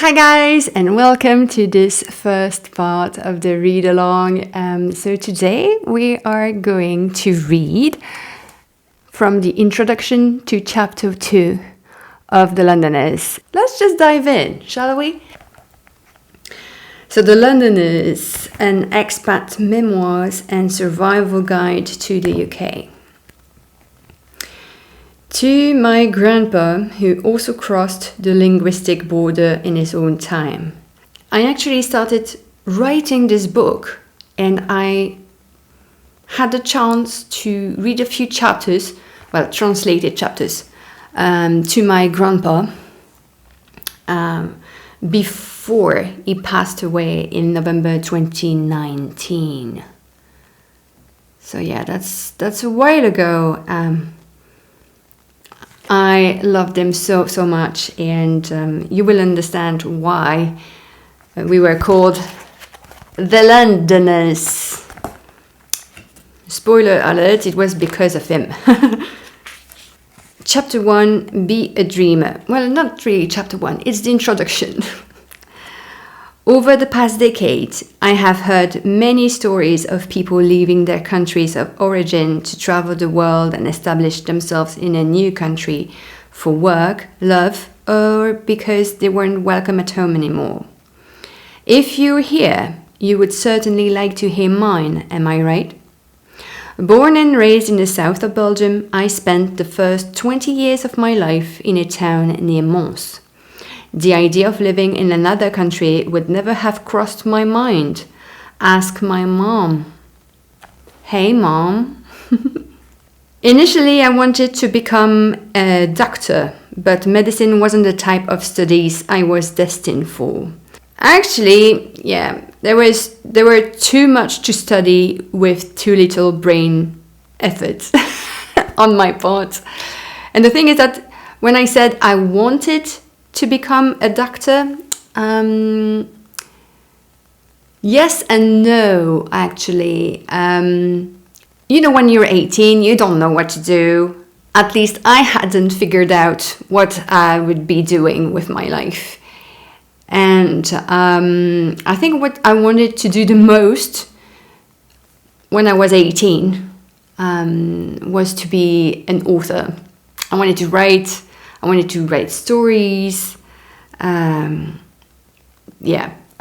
Hi guys, and welcome to this first part of the read along. So today we are going to read from the introduction to chapter 2 of The Londoners. Let's just dive in, shall we? So The Londoners, an expat memoirs and survival guide to the UK. To my grandpa, who also crossed the linguistic border in his own time. I actually started writing this book and I had the chance to read a few chapters, translated chapters, to my grandpa before he passed away in November 2019. So yeah, that's a while ago. I loved them so much, and you will understand why we were called the Londoners. Spoiler alert, it was because of him. Chapter 1, Be a Dreamer. Well, not really chapter 1, it's the introduction. Over the past decade, I have heard many stories of people leaving their countries of origin to travel the world and establish themselves in a new country for work, love, or because they weren't welcome at home anymore. If you're here, you would certainly like to hear mine, am I right? Born and raised in the south of Belgium, I spent the first 20 years of my life in a town near Mons. The idea of living in another country would never have crossed my mind. Ask my mom. Hey, mom. Initially, I wanted to become a doctor, but medicine wasn't the type of studies I was destined for. Actually, there were too much to study with too little brain effort on my part. And the thing is that when I said I wanted to become a doctor, yes and no, actually. When you're 18, you don't know what to do. At least I hadn't figured out what I would be doing with my life. And I think what I wanted to do the most when I was 18 was to be an author. I wanted to write stories.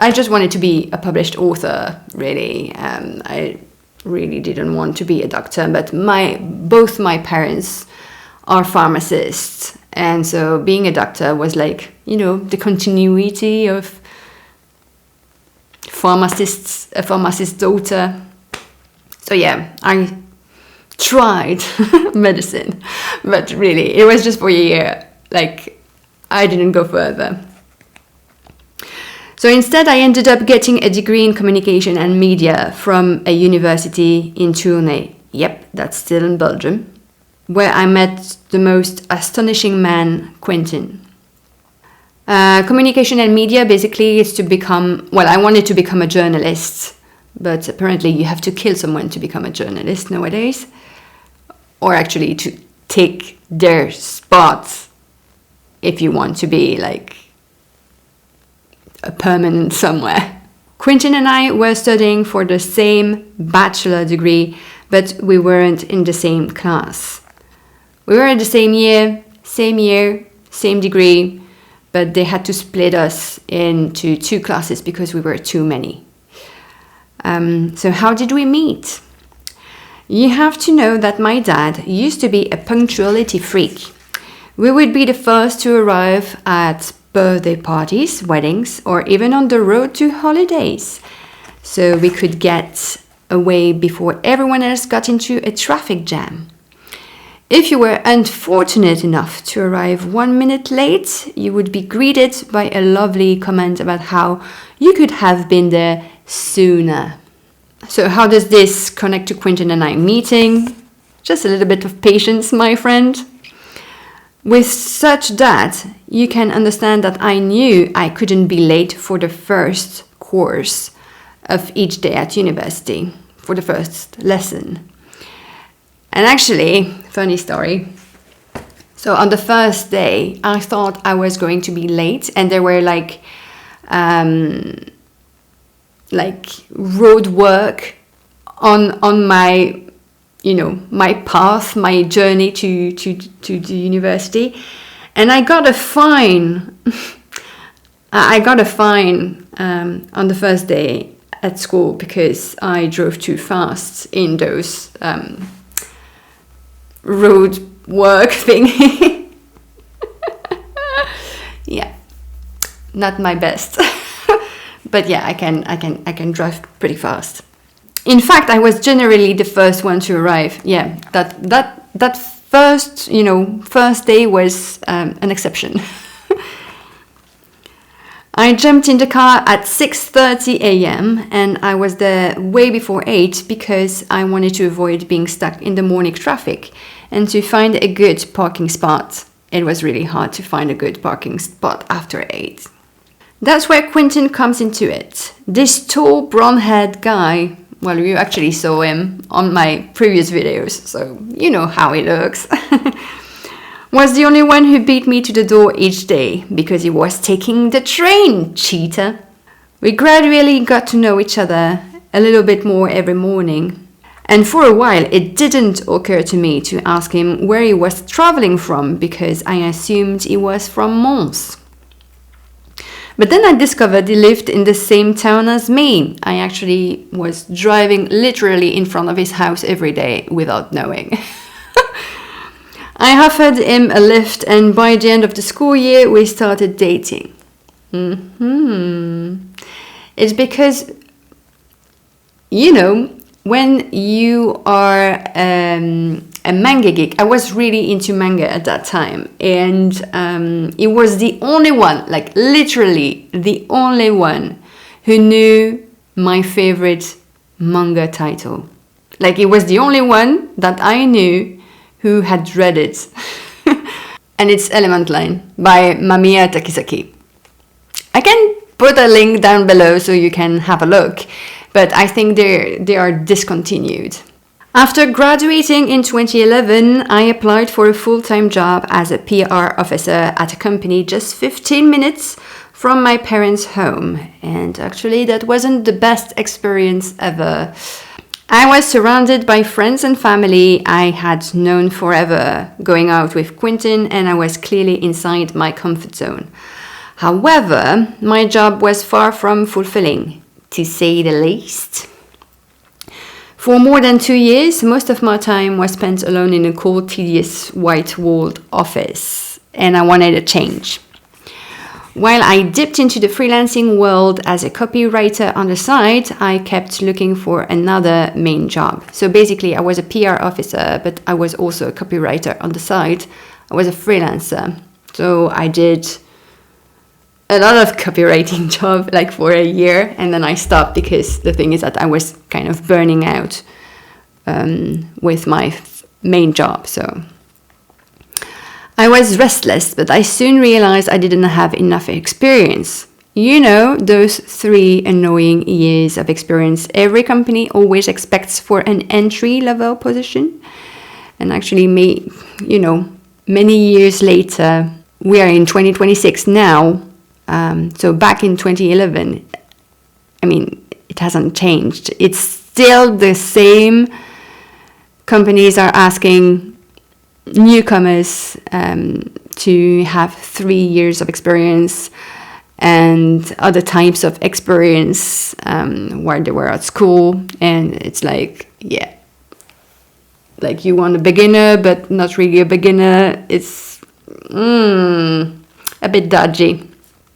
I just wanted to be a published author, really. I really didn't want to be a doctor, but both my parents are pharmacists. And so being a doctor was like, the continuity of a pharmacist's daughter. So yeah, I tried medicine, but really it was just for a year. I didn't go further. So instead I ended up getting a degree in communication and media from a university in Tournai. Yep, that's still in Belgium, where I met the most astonishing man, Quentin. Communication and media basically is to become, I wanted to become a journalist, but apparently you have to kill someone to become a journalist nowadays. Or actually to take their spot if you want to be a permanent somewhere. Quentin and I were studying for the same bachelor degree, but we weren't in the same class. We were in the same year, same degree, but they had to split us into 2 classes because we were too many. So how did we meet? You have to know that my dad used to be a punctuality freak. We would be the first to arrive at birthday parties, weddings, or even on the road to holidays, so we could get away before everyone else got into a traffic jam. If you were unfortunate enough to arrive 1 minute late, you would be greeted by a lovely comment about how you could have been there sooner. So how does this connect to Quentin and I meeting? Just a little bit of patience, my friend. With such that, you can understand that I knew I couldn't be late for the first course of each day at university, for the first lesson. And actually, funny story. So on the first day, I thought I was going to be late, and there were like road work on my, my path, my journey to the university, and I got a fine. I got a fine on the first day at school because I drove too fast in those road work thing. Yeah, not my best. But yeah, I can drive pretty fast. In fact, I was generally the first one to arrive. Yeah, that first day was an exception. I jumped in the car at 6:30 a.m. and I was there way before 8 because I wanted to avoid being stuck in the morning traffic and to find a good parking spot. It was really hard to find a good parking spot after 8. That's where Quentin comes into it. This tall, blonde-haired guy, well, you actually saw him on my previous videos, so you know how he looks, was the only one who beat me to the door each day because he was taking the train, cheater. We gradually got to know each other a little bit more every morning. And for a while, it didn't occur to me to ask him where he was traveling from because I assumed he was from Mons. But then I discovered he lived in the same town as me. I actually was driving literally in front of his house every day without knowing. I offered him a lift, and by the end of the school year, we started dating. It's because, when you are a manga geek, I was really into manga at that time, and he was the only one, like literally the only one, who knew my favorite manga title. Like, he was the only one that I knew who had read it. And it's Element Line by Mamiya Takisaki. I can put a link down below so you can have a look, but I think they are discontinued. After graduating in 2011, I applied for a full-time job as a PR officer at a company just 15 minutes from my parents' home. And actually, that wasn't the best experience ever. I was surrounded by friends and family I had known forever, going out with Quentin, and I was clearly inside my comfort zone. However, my job was far from fulfilling, to say the least. For more than 2 years, most of my time was spent alone in a cold, tedious, white-walled office, and I wanted a change. While I dipped into the freelancing world as a copywriter on the side, I kept looking for another main job. So basically, I was a PR officer, but I was also a copywriter on the side. I was a freelancer. So I did a lot of copywriting job, like for a year, and then I stopped because the thing is that I was kind of burning out with my main job. So I was restless, but I soon realized I didn't have enough experience. Those 3 annoying years of experience every company always expects for an entry-level position. And actually, many years later, we are in 2026 now. So back in 2011, it hasn't changed. It's still the same. Companies are asking newcomers to have 3 years of experience and other types of experience while they were at school. And it's like, yeah, like you want a beginner, but not really a beginner. It's a bit dodgy.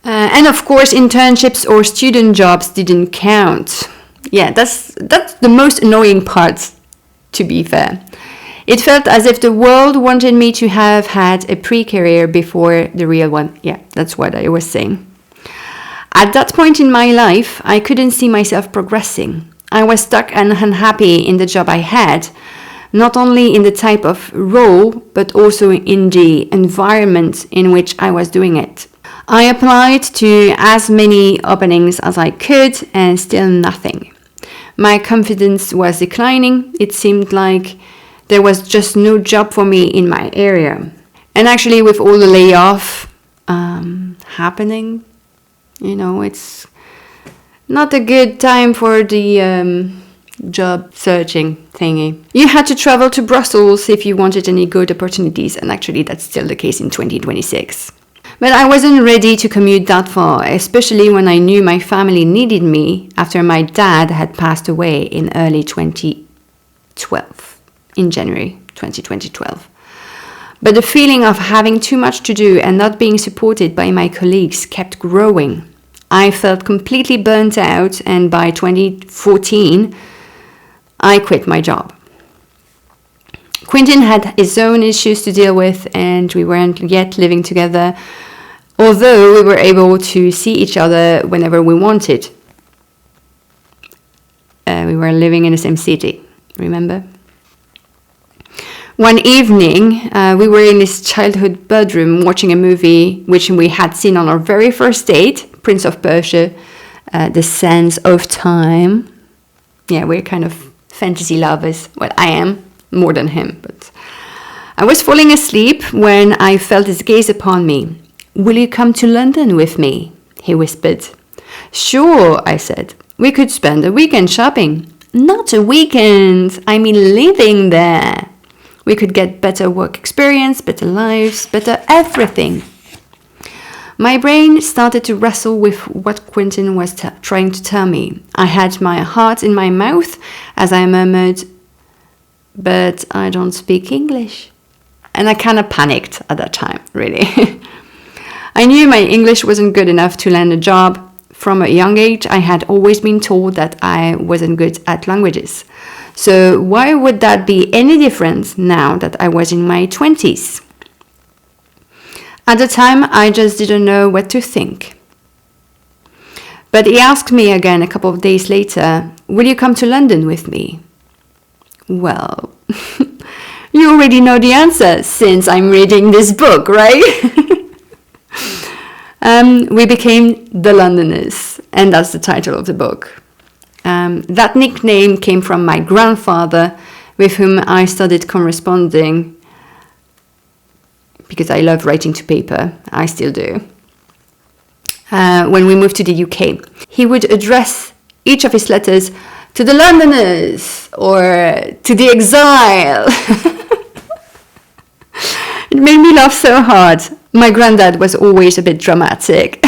And of course, internships or student jobs didn't count. Yeah, that's the most annoying part, to be fair. It felt as if the world wanted me to have had a pre-career before the real one. Yeah, that's what I was saying. At that point in my life, I couldn't see myself progressing. I was stuck and unhappy in the job I had, not only in the type of role, but also in the environment in which I was doing it. I applied to as many openings as I could, and still nothing. My confidence was declining. It seemed like there was just no job for me in my area. And actually, with all the layoff happening, It's not a good time for the job searching thingy. You had to travel to Brussels if you wanted any good opportunities, and actually that's still the case in 2026. But I wasn't ready to commute that far, especially when I knew my family needed me after my dad had passed away in early 2012, in January 2012. But the feeling of having too much to do and not being supported by my colleagues kept growing. I felt completely burnt out, and by 2014, I quit my job. Quentin had his own issues to deal with, and we weren't yet living together, although we were able to see each other whenever we wanted. We were living in the same city, remember? One evening, we were in his childhood bedroom watching a movie which we had seen on our very first date, Prince of Persia, The Sands of Time. Yeah, we're kind of fantasy lovers. Well, I am, more than him, but I was falling asleep when I felt his gaze upon me. "Will you come to London with me?" he whispered. "Sure," I said. "We could spend a weekend shopping." "Not a weekend, I mean living there. We could get better work experience, better lives, better everything." My brain started to wrestle with what Quentin was trying to tell me. I had my heart in my mouth as I murmured, "But I don't speak English." And I kind of panicked at that time, really. I knew my English wasn't good enough to land a job. From a young age, I had always been told that I wasn't good at languages. So why would that be any different now that I was in my 20s? At the time, I just didn't know what to think. But he asked me again a couple of days later, "Will you come to London with me?" Well, you already know the answer since I'm reading this book, right? We became the Londoners, and that's the title of the book. That nickname came from my grandfather, with whom I started corresponding because I love writing to paper. I still do. When we moved to the UK, he would address each of his letters to the Londoners or to the exile. It made me laugh so hard. My granddad was always a bit dramatic.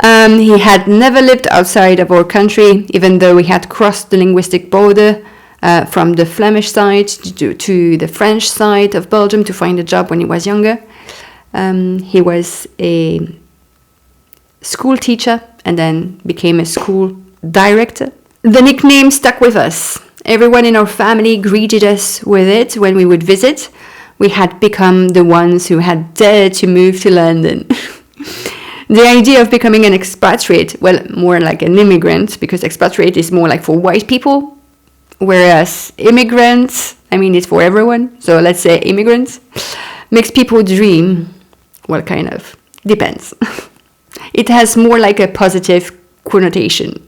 He had never lived outside of our country, even though we had crossed the linguistic border from the Flemish side to the French side of Belgium to find a job when he was younger. He was a school teacher and then became a school director. The nickname stuck with us. Everyone in our family greeted us with it when we would visit. We had become the ones who had dared to move to London. The idea of becoming an expatriate, well, more like an immigrant, because expatriate is more like for white people, whereas immigrants, I mean, it's for everyone. So let's say immigrants, makes people dream. Well, kind of. Depends. It has more like a positive connotation.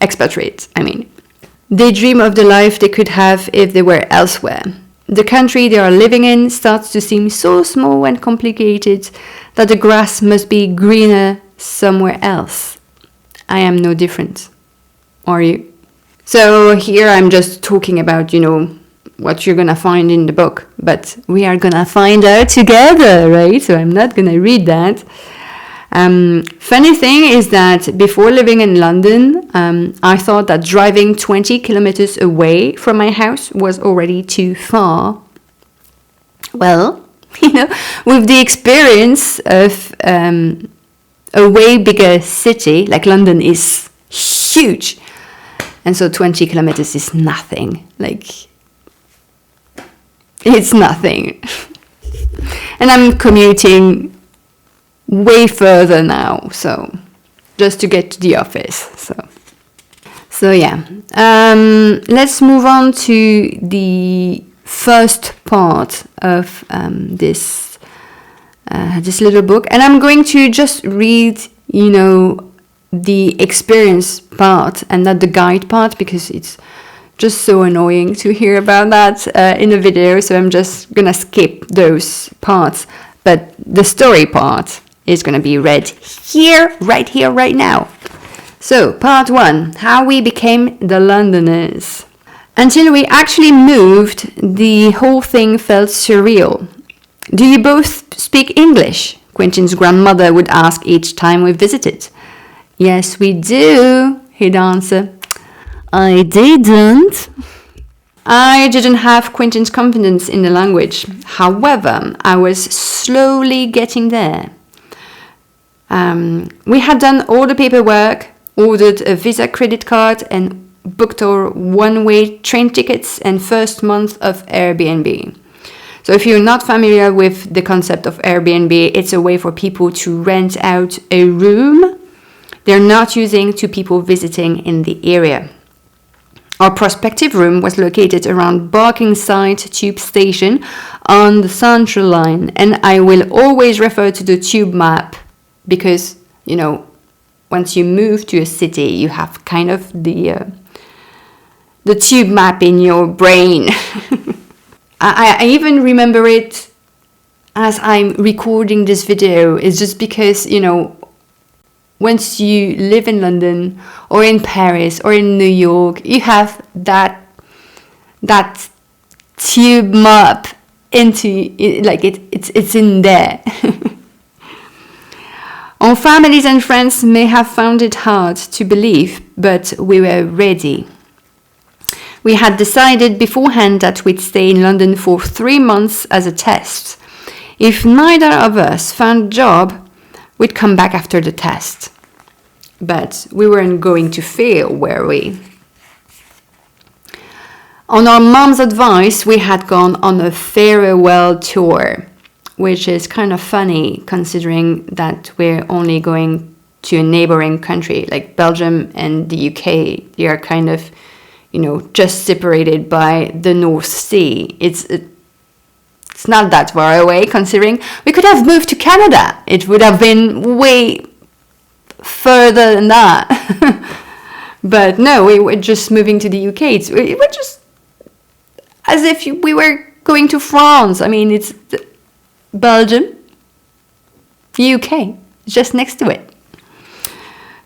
Expatriates, I mean. They dream of the life they could have if they were elsewhere. The country they are living in starts to seem so small and complicated that the grass must be greener somewhere else. I am no different. Are you? So here I'm just talking about, what you're gonna find in the book, but we are gonna find out together, right? So I'm not gonna read that. Funny thing is that before living in London, I thought that driving 20 kilometers away from my house was already too far. Well, with the experience of a way bigger city, like London is huge, and so 20 kilometers is nothing. It's nothing. And I'm commuting way further now, so just to get to the office. So yeah, let's move on to the first part of this little book, and I'm going to just read, the experience part and not the guide part, because it's just so annoying to hear about that in a video. So I'm just gonna skip those parts, but the story part is going to be read here, right now. So, part 1, how we became the Londoners. Until we actually moved, the whole thing felt surreal. Do you both speak English? Quentin's grandmother would ask each time we visited. Yes, we do, he'd answer. I didn't. I didn't have Quentin's confidence in the language. However, I was slowly getting there. We had done all the paperwork, ordered a Visa credit card, and booked our one-way train tickets and first month of Airbnb. So if you're not familiar with the concept of Airbnb, it's a way for people to rent out a room they're not using to people visiting in the area. Our prospective room was located around Barkingside Tube Station on the Central Line, and I will always refer to the tube map because, once you move to a city, you have kind of the tube map in your brain. I even remember it as I'm recording this video. It's just because, once you live in London or in Paris or in New York, you have that tube map it's in there. Our families and friends may have found it hard to believe, but we were ready. We had decided beforehand that we'd stay in London for 3 months as a test. If neither of us found a job, we'd come back after the test. But we weren't going to fail, were we? On our mom's advice, we had gone on a farewell tour, which is kind of funny considering that we're only going to a neighboring country like Belgium and the UK. They are kind of, just separated by the North Sea. It's not that far away considering we could have moved to Canada. It would have been way further than that. But no, we were just moving to the UK. It was just as if we were going to France. I mean, it's Belgium, UK, just next to it.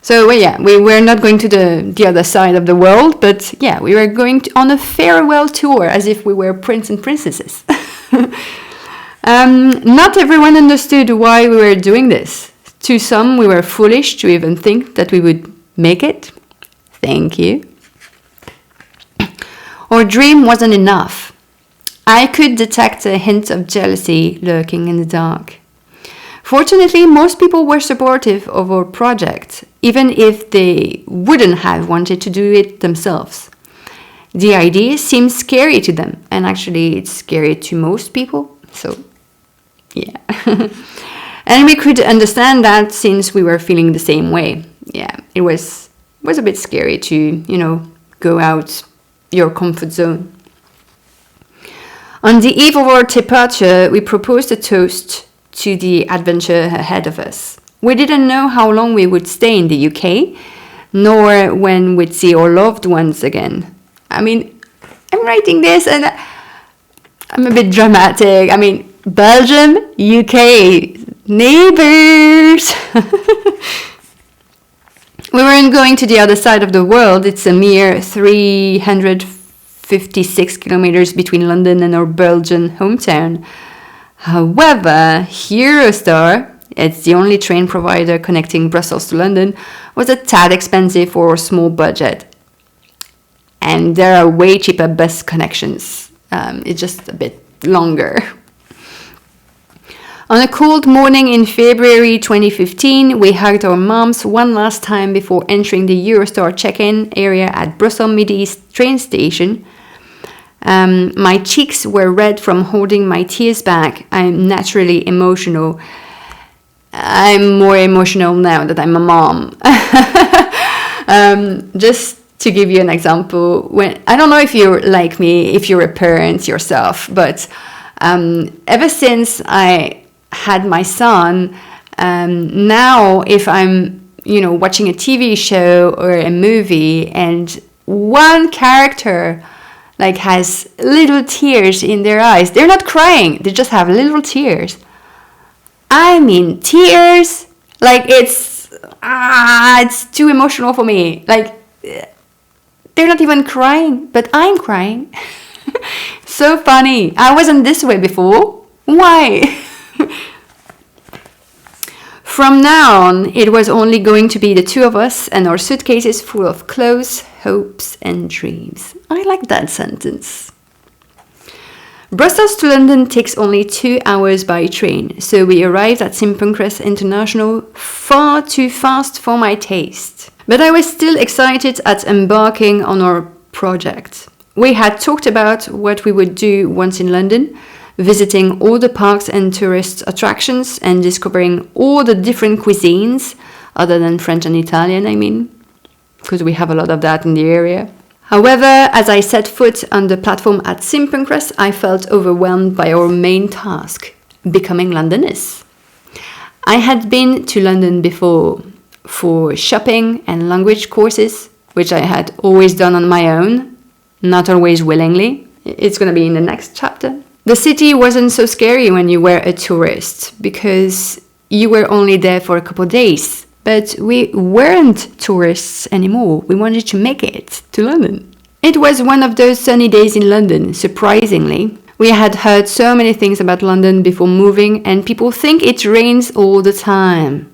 So we were not going to the other side of the world, but we were going on a farewell tour as if we were prince and princesses. Not everyone understood why we were doing this. To some, we were foolish to even think that we would make it. Thank you. Our dream wasn't enough. I could detect a hint of jealousy lurking in the dark. Fortunately, most people were supportive of our project, even if they wouldn't have wanted to do it themselves. The idea seemed scary to them, and actually it's scary to most people, so yeah. And we could understand that since we were feeling the same way. Yeah, it was a bit scary to, go out your comfort zone. On the eve of our departure, we proposed a toast to the adventure ahead of us. We didn't know how long we would stay in the UK, nor when we'd see our loved ones again. I mean, I'm writing this and I'm a bit dramatic. I mean, Belgium, UK, neighbors. We weren't going to the other side of the world. It's a mere 356 kilometers between London and our Belgian hometown. However, Eurostar, it's the only train provider connecting Brussels to London, was a tad expensive for a small budget. And there are way cheaper bus connections. It's just a bit longer. On a cold morning in February 2015, we hugged our moms one last time before entering the Eurostar check-in area at Brussels Midi train station. My cheeks were red from holding my tears back. I'm naturally emotional. I'm more emotional now that I'm a mom. Just to give you an example, I don't know if you're like me, if you're a parent yourself, but ever since I had my son, now if I'm watching a TV show or a movie and one character has little tears in their eyes, they're not crying, they just have little tears, I mean, tears. Like, it's too emotional for me. Like, they're not even crying, but I'm crying. So funny. I wasn't this way before. Why? From now on, it was only going to be the two of us and our suitcases full of clothes, hopes, and dreams. I like that sentence. Brussels to London takes only 2 hours by train, so we arrived at St Pancras International far too fast for my taste. But I was still excited at embarking on our project. We had talked about what we would do once in London, visiting all the parks and tourist attractions and discovering all the different cuisines, other than French and Italian, I mean, because we have a lot of that in the area. However, as I set foot on the platform at St Pancras, I felt overwhelmed by our main task, becoming Londoners. I had been to London before for shopping and language courses, which I had always done on my own, not always willingly. It's going to be in the next chapter. The city wasn't so scary when you were a tourist because you were only there for a couple of days. But we weren't tourists anymore. We wanted to make it to London. It was one of those sunny days in London, surprisingly. We had heard so many things about London before moving, and people think it rains all the time.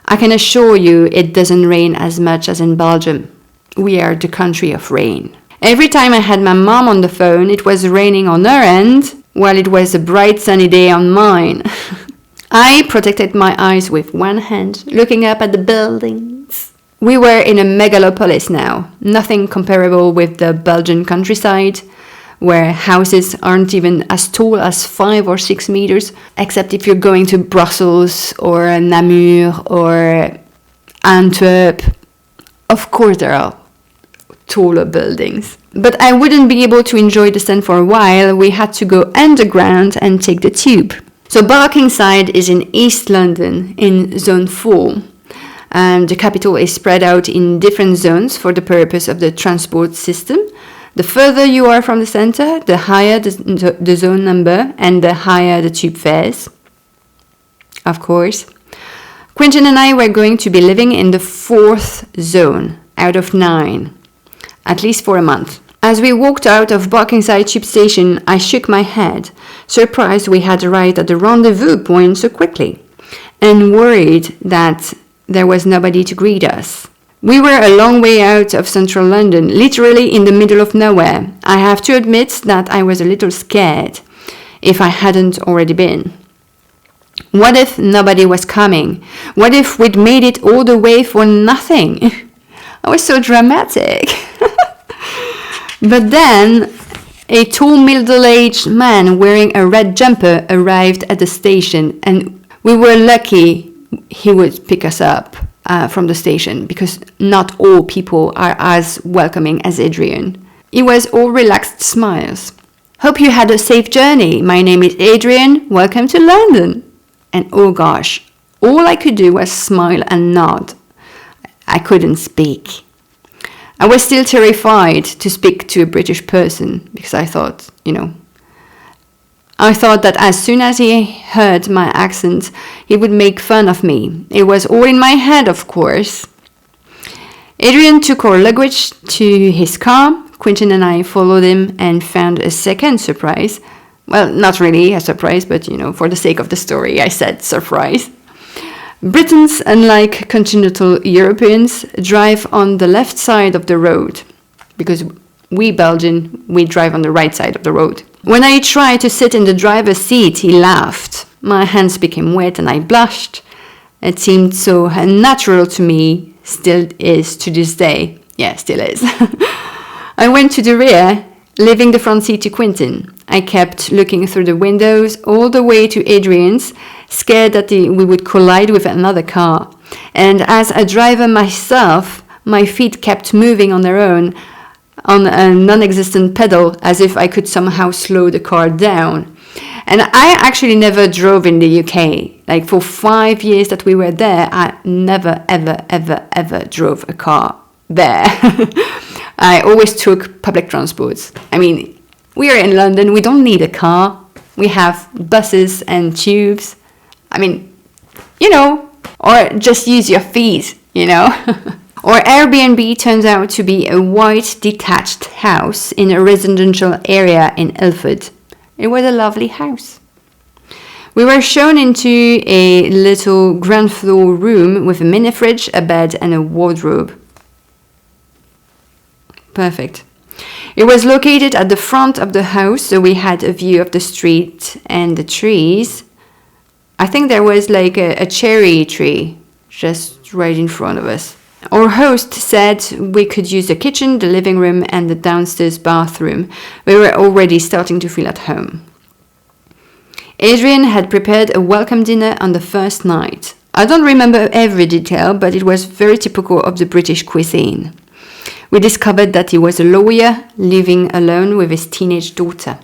I can assure you it doesn't rain as much as in Belgium. We are the country of rain. Every time I had my mom on the phone, it was raining on her end, while it was a bright sunny day on mine. I protected my eyes with one hand, looking up at the buildings. We were in a megalopolis now, nothing comparable with the Belgian countryside, where houses aren't even as tall as 5 or 6 meters, except if you're going to Brussels or Namur or Antwerp. Of course there are taller buildings. But I wouldn't be able to enjoy the sun for a while. We had to go underground and take the tube. So Barkingside is in East London, in Zone 4. The capital is spread out in different zones for the purpose of the transport system. The further you are from the center, the higher the zone number and the higher the tube fares. Of course. Quentin and I were going to be living in the 4th zone out of 9. At least for a month. As we walked out of Barkingside tube station, I shook my head, surprised we had arrived at the rendezvous point so quickly, and worried that there was nobody to greet us. We were a long way out of central London, literally in the middle of nowhere. I have to admit that I was a little scared, if I hadn't already been. What if nobody was coming? What if we'd made it all the way for nothing? I was so dramatic. But then, a tall middle-aged man wearing a red jumper arrived at the station, and we were lucky he would pick us up from the station, because not all people are as welcoming as Adrian. He was all relaxed smiles. Hope you had a safe journey. My name is Adrian. Welcome to London. And oh gosh, all I could do was smile and nod. I couldn't speak. I was still terrified to speak to a British person because I thought that as soon as he heard my accent, he would make fun of me. It was all in my head, of course. Adrian took our luggage to his car. Quentin and I followed him and found a second surprise. Well, not really a surprise, but for the sake of the story, I said surprise. Britons, unlike continental Europeans, drive on the left side of the road, because we Belgians, we drive on the right side of the road. When I tried to sit in the driver's seat, he laughed. My hands became wet and I blushed. It seemed so unnatural to me, still is to this day. Yeah, still is. I went to the rear, leaving the front seat to Quentin. I kept looking through the windows all the way to Adrian's, scared that we would collide with another car. And as a driver myself, my feet kept moving on their own, on a non-existent pedal, as if I could somehow slow the car down. And I actually never drove in the UK. Like, for 5 years that we were there, I never, ever drove a car there. I always took public transports. I mean, we are in London, we don't need a car. We have buses and tubes. I mean, or just use your feet, Or Airbnb turns out to be a white detached house in a residential area in Ilford. It was a lovely house. We were shown into a little ground floor room with a mini fridge, a bed, and a wardrobe. Perfect. It was located at the front of the house, so we had a view of the street and the trees. I think there was like a cherry tree just right in front of us. Our host said we could use the kitchen, the living room, and the downstairs bathroom. We were already starting to feel at home. Adrian had prepared a welcome dinner on the first night. I don't remember every detail, but it was very typical of the British cuisine. We discovered that he was a lawyer living alone with his teenage daughter.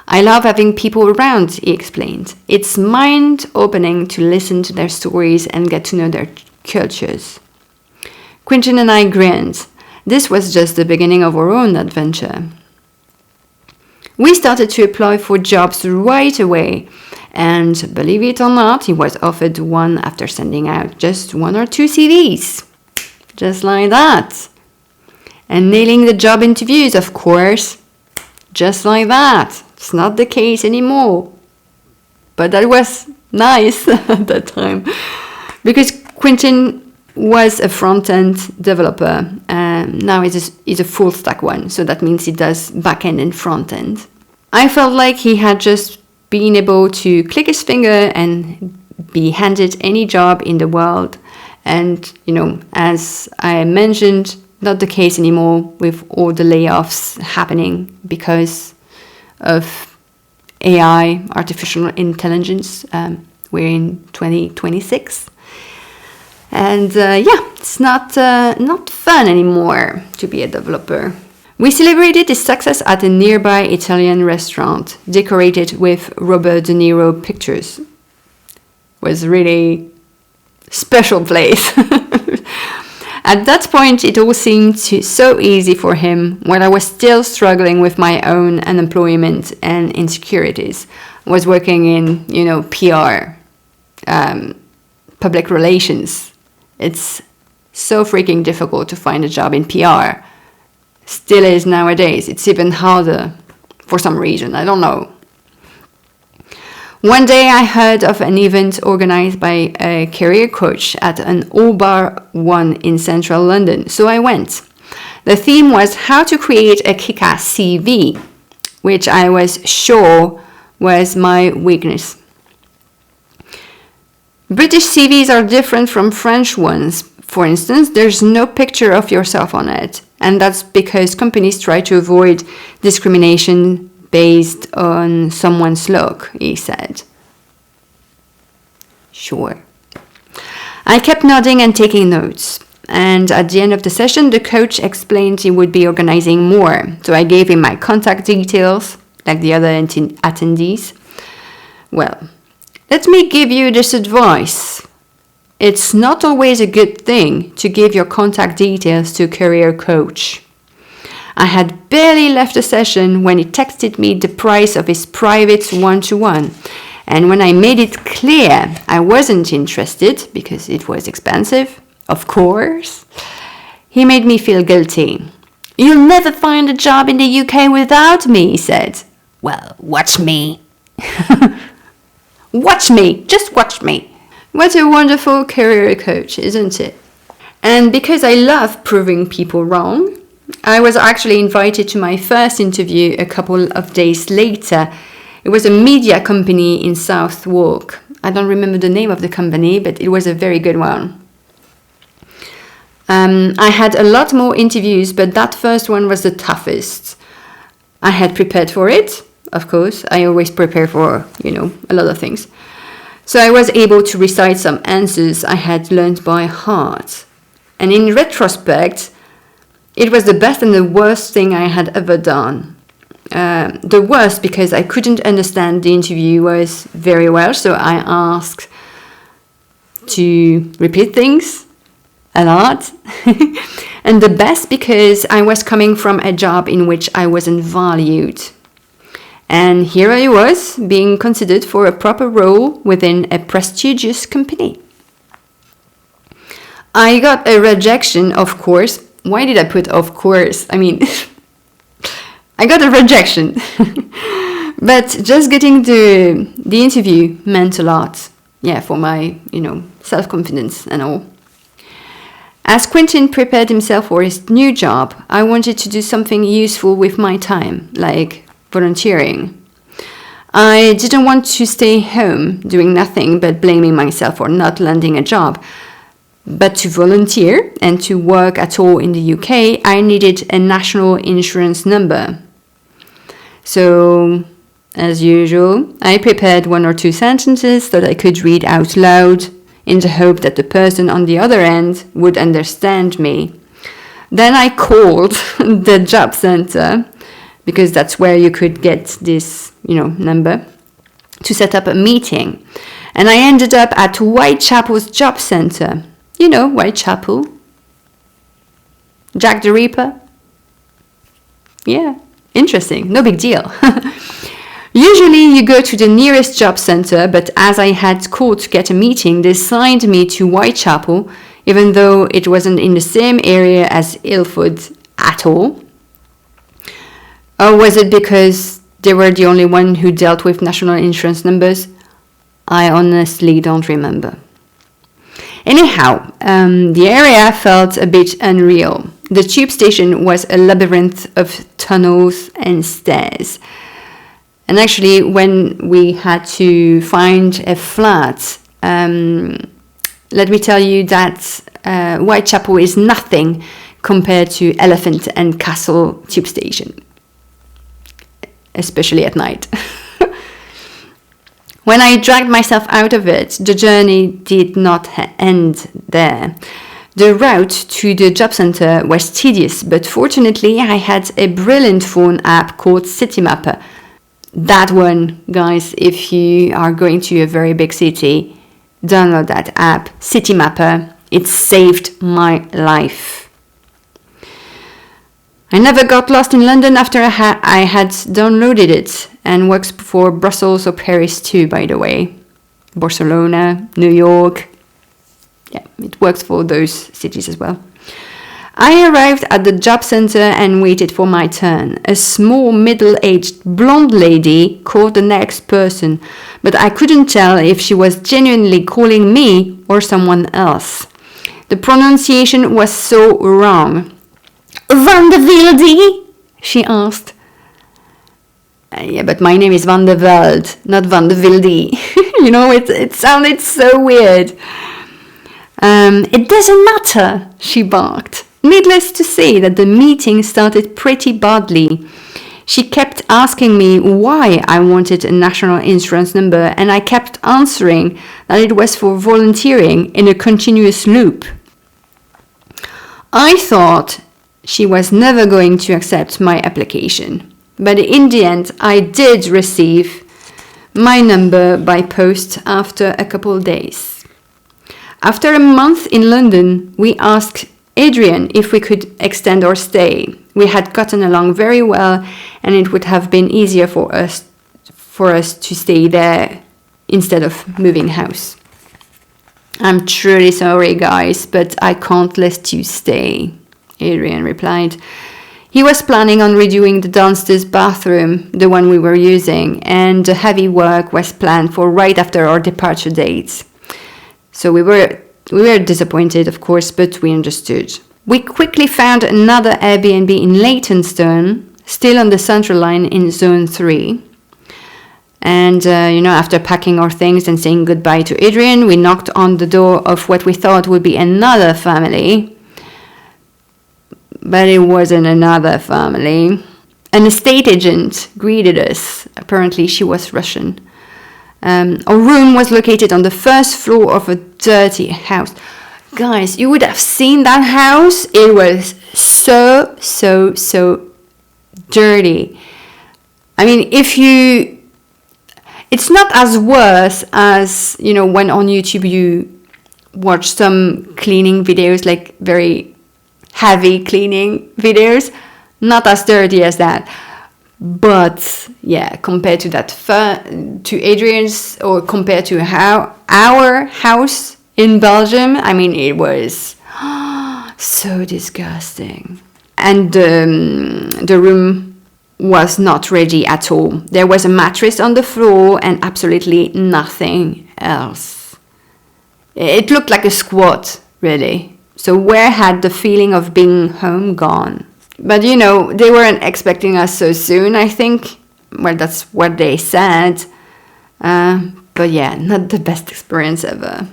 I love having people around, he explained. It's mind-opening to listen to their stories and get to know their cultures. Quentin and I grinned. This was just the beginning of our own adventure. We started to apply for jobs right away, and believe it or not, he was offered one after sending out just 1 or 2 CVs. Just like that. And nailing the job interviews, of course. Just like that. It's not the case anymore. But that was nice at that time. Because Quentin was a front-end developer, and now he's a full-stack one. So that means he does back-end and front-end. I felt like he had just been able to click his finger and be handed any job in the world. And, as I mentioned, not the case anymore with all the layoffs happening because of AI, artificial intelligence. We're in 2026. And it's not fun anymore to be a developer. We celebrated his success at a nearby Italian restaurant, decorated with Robert De Niro pictures. It was really special place. At that point, it all seemed so easy for him, while I was still struggling with my own unemployment and insecurities. I was working in, PR, public relations. It's so freaking difficult to find a job in PR. Still is nowadays. It's even harder for some reason. I don't know. One day I heard of an event organized by a career coach at an all-bar one in central London, so I went. The theme was how to create a kick-ass CV, which I was sure was my weakness. British CVs are different from French ones. For instance, there's no picture of yourself on it, and that's because companies try to avoid discrimination based on someone's look, he said. Sure. I kept nodding and taking notes, and at the end of the session, the coach explained he would be organizing more, so I gave him my contact details, like the other attendees. Well, let me give you this advice. It's not always a good thing to give your contact details to a career coach. I had barely left the session when he texted me the price of his private one-to-one. And when I made it clear I wasn't interested because it was expensive, of course, he made me feel guilty. You'll never find a job in the UK without me, he said. Well, watch me. Watch me, just watch me. What a wonderful career coach, isn't it? And because I love proving people wrong, I was actually invited to my first interview a couple of days later. It was a media company in Southwark. I don't remember the name of the company, but it was a very good one. I had a lot more interviews, but that first one was the toughest. I had prepared for it, of course. I always prepare for, a lot of things. So I was able to recite some answers I had learned by heart. And in retrospect, it was the best and the worst thing I had ever done. The worst because I couldn't understand the interviewers very well, so I asked to repeat things a lot. And the best because I was coming from a job in which I wasn't valued. And here I was, being considered for a proper role within a prestigious company. I got a rejection, of course. Why did I put of course? I mean, I got a rejection. But just getting the interview meant a lot. Yeah, for my, self-confidence and all. As Quentin prepared himself for his new job, I wanted to do something useful with my time, like volunteering. I didn't want to stay home doing nothing but blaming myself for not landing a job. But to volunteer and to work at all in the UK, I needed a national insurance number. So, as usual, I prepared 1 or 2 sentences that I could read out loud in the hope that the person on the other end would understand me. Then I called the job center, because that's where you could get this, number, to set up a meeting. And I ended up at Whitechapel's job center. Whitechapel. Jack the Ripper. Yeah, interesting. No big deal. Usually you go to the nearest job center, but as I had called to get a meeting, they signed me to Whitechapel, even though it wasn't in the same area as Ilford at all. Or was it because they were the only one who dealt with national insurance numbers? I honestly don't remember. Anyhow, the area felt a bit unreal. The tube station was a labyrinth of tunnels and stairs. And actually, when we had to find a flat, let me tell you that Whitechapel is nothing compared to Elephant and Castle tube station, especially at night. When I dragged myself out of it, the journey did not end there. The route to the job center was tedious, but fortunately I had a brilliant phone app called Citymapper. That one, guys, if you are going to a very big city, download that app, Citymapper. It saved my life. I never got lost in London after I had downloaded it, and works for Brussels or Paris too, by the way. Barcelona, New York. Yeah, it works for those cities as well. I arrived at the job center and waited for my turn. A small, middle-aged blonde lady called the next person, but I couldn't tell if she was genuinely calling me or someone else. The pronunciation was so wrong. Van de Wilde? She asked. Yeah, but my name is Van de Velde, not Van de Wilde. It sounded so weird. It doesn't matter, she barked. Needless to say that the meeting started pretty badly. She kept asking me why I wanted a national insurance number, and I kept answering that it was for volunteering in a continuous loop. I thought she was never going to accept my application, but in the end I did receive my number by post after a couple of days. After a month in London, we asked Adrian if we could extend our stay. We had gotten along very well, and it would have been easier for us to stay there instead of moving house. I'm truly sorry, guys, but I can't let you stay, Adrian replied. He was planning on redoing the downstairs bathroom, the one we were using, and the heavy work was planned for right after our departure dates. So we were disappointed, of course, but we understood. We quickly found another Airbnb in Leytonstone, still on the Central Line in Zone 3. And, after packing our things and saying goodbye to Adrian, we knocked on the door of what we thought would be another family. But it wasn't another family. An estate agent greeted us. Apparently, she was Russian. Our room was located on the first floor of a dirty house. Guys, you would have seen that house. It was so dirty. I mean, it's not as worse as, when on YouTube you watch some cleaning videos, like very heavy cleaning videos. Not as dirty as that. But yeah, compared to to Adrian's, or compared to our house in Belgium, I mean, it was so disgusting. And the room was not ready at all. There was a mattress on the floor and absolutely nothing else. It looked like a squat, really. So where had the feeling of being home gone? But you know, they weren't expecting us so soon, I think. Well, that's what they said. But yeah, not the best experience ever.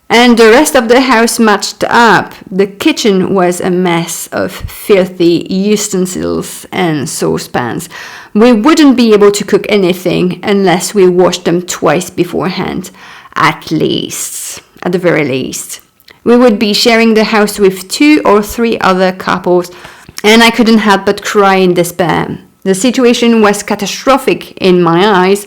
And the rest of the house matched up. The kitchen was a mess of filthy utensils and saucepans. We wouldn't be able to cook anything unless we washed them twice beforehand, at the very least. We would be sharing the house with 2 or 3 other couples, and I couldn't help but cry in despair. The situation was catastrophic in my eyes.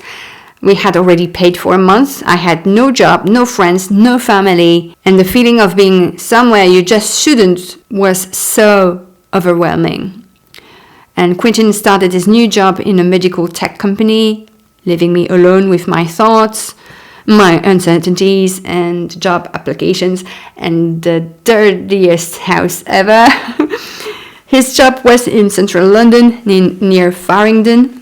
We had already paid for a month. I had no job, no friends, no family, and the feeling of being somewhere you just shouldn't was so overwhelming. And Quentin started his new job in a medical tech company, leaving me alone with my thoughts, my uncertainties and job applications, and the dirtiest house ever. His job was in central London, near Farringdon.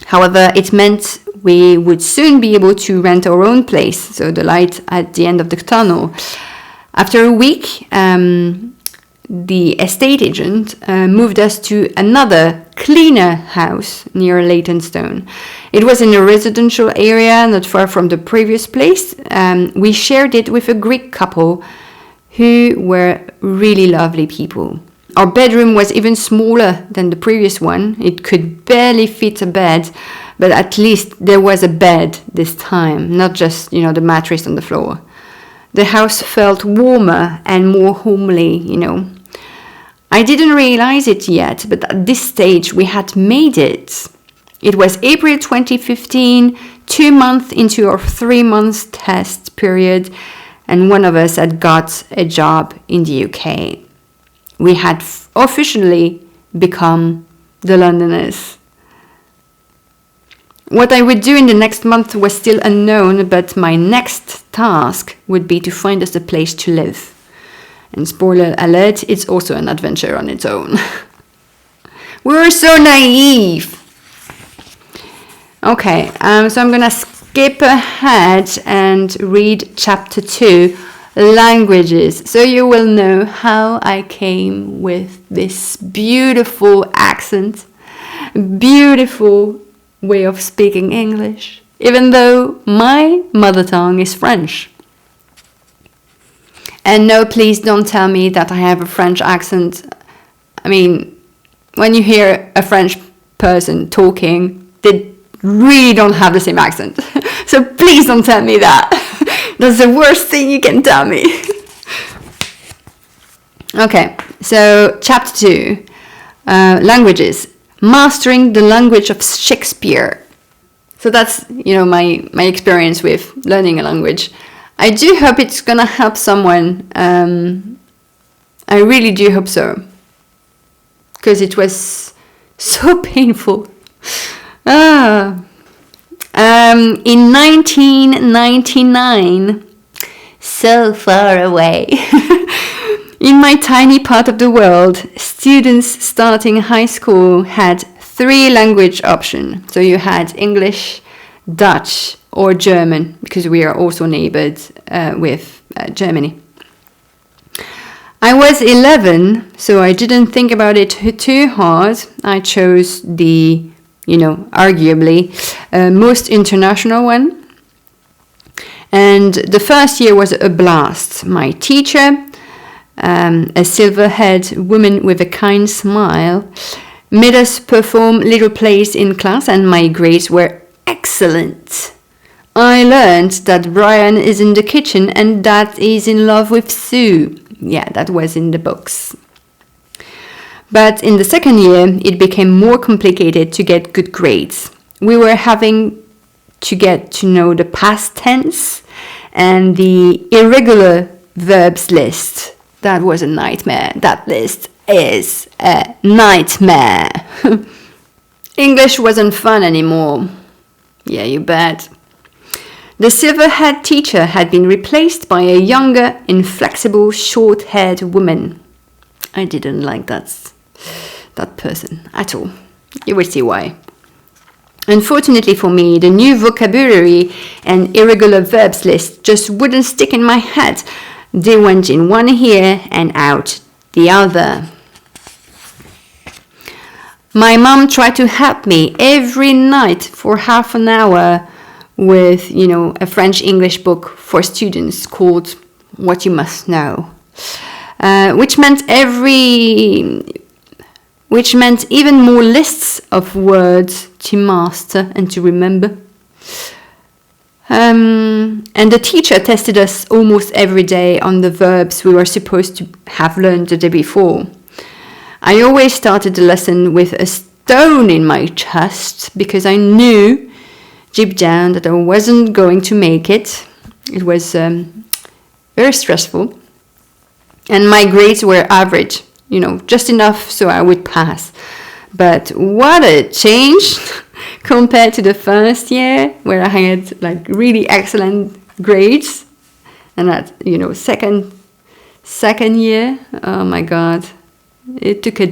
However, it meant we would soon be able to rent our own place, so the light at the end of the tunnel. After a week, the estate agent moved us to another, cleaner house near Leytonstone. It was in a residential area not far from the previous place. We shared it with a Greek couple who were really lovely people. Our bedroom was even smaller than the previous one. It could barely fit a bed, but at least there was a bed this time, not just, the mattress on the floor. The house felt warmer and more homely, I didn't realize it yet, but at this stage we had made it. It was April 2015, 2 months into our 3 months test period, and one of us had got a job in the UK. We had officially become the Londoners. What I would do in the next month was still unknown, but my next task would be to find us a place to live. And spoiler alert, it's also an adventure on its own. We were so naive. Okay, so I'm gonna skip ahead and read chapter 2, languages, so you will know how I came with this beautiful accent, beautiful way of speaking English, even though my mother tongue is French. And no, please don't tell me that I have a French accent. I mean, when you hear a French person talking, they really don't have the same accent. So please don't tell me that. That's the worst thing you can tell me. Okay, so chapter 2, languages. Mastering the language of Shakespeare. So that's, my experience with learning a language. I do hope it's gonna help someone. I really do hope so. Because it was so painful. In 1999, so far away, in my tiny part of the world, students starting high school had 3 language options. So you had English, Dutch, or German, because we are also neighbored with Germany. I was 11, so I didn't think about it too hard. I chose the arguably most international one. And the first year was a blast. My teacher, a silver-haired woman with a kind smile, made us perform little plays in class, and my grades were excellent. I learned that Brian is in the kitchen and that he's in love with Sue. Yeah, that was in the books. But in the second year, it became more complicated to get good grades. We were having to get to know the past tense and the irregular verbs list. That was a nightmare. That list is a nightmare. English wasn't fun anymore. Yeah, you bet. The silver-haired teacher had been replaced by a younger, inflexible, short-haired woman. I didn't like that person at all. You will see why. Unfortunately for me, the new vocabulary and irregular verbs list just wouldn't stick in my head. They went in one ear and out the other. My mom tried to help me every night for half an hour with, a French English book for students called What You Must Know, which meant even more lists of words to master and to remember. And the teacher tested us almost every day on the verbs we were supposed to have learned the day before. I always started the lesson with a stone in my chest because I knew deep down that I wasn't going to make it. It was very stressful. And my grades were average, just enough so I would pass. But what a change compared to the first year where I had really excellent grades. And that, second year, oh my God, it took a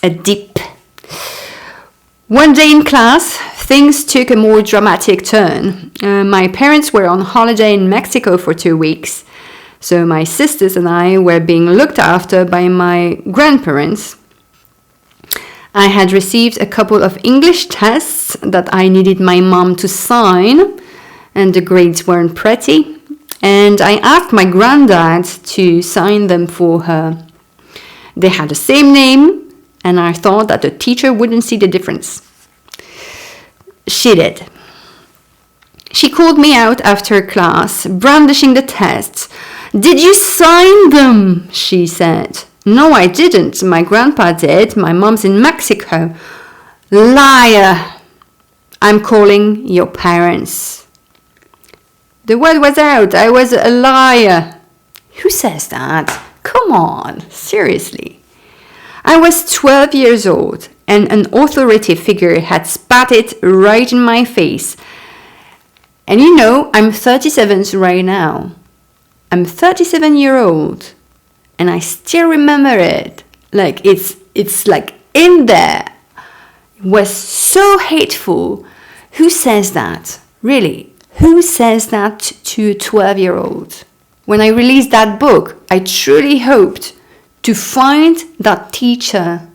dip. One day in class, things took a more dramatic turn. My parents were on holiday in Mexico for 2 weeks. So my sisters and I were being looked after by my grandparents. I had received a couple of English tests that I needed my mom to sign, and the grades weren't pretty. And I asked my granddad to sign them for her. They had the same name, and I thought that the teacher wouldn't see the difference. She did. She called me out after class, brandishing the tests. "Did you sign them?" she said. "No, I didn't. My grandpa did. My mom's in Mexico." "Liar! I'm calling your parents." The word was out. I was a liar. Who says that? Come on, seriously. I was 12 years old, and an authority figure had spat it right in my face. And I'm 37 right now. I'm 37-year-old, and I still remember it. It's in there. It was so hateful. Who says that? Really? Who says that to a 12-year-old? When I released that book, I truly hoped to find that teacher,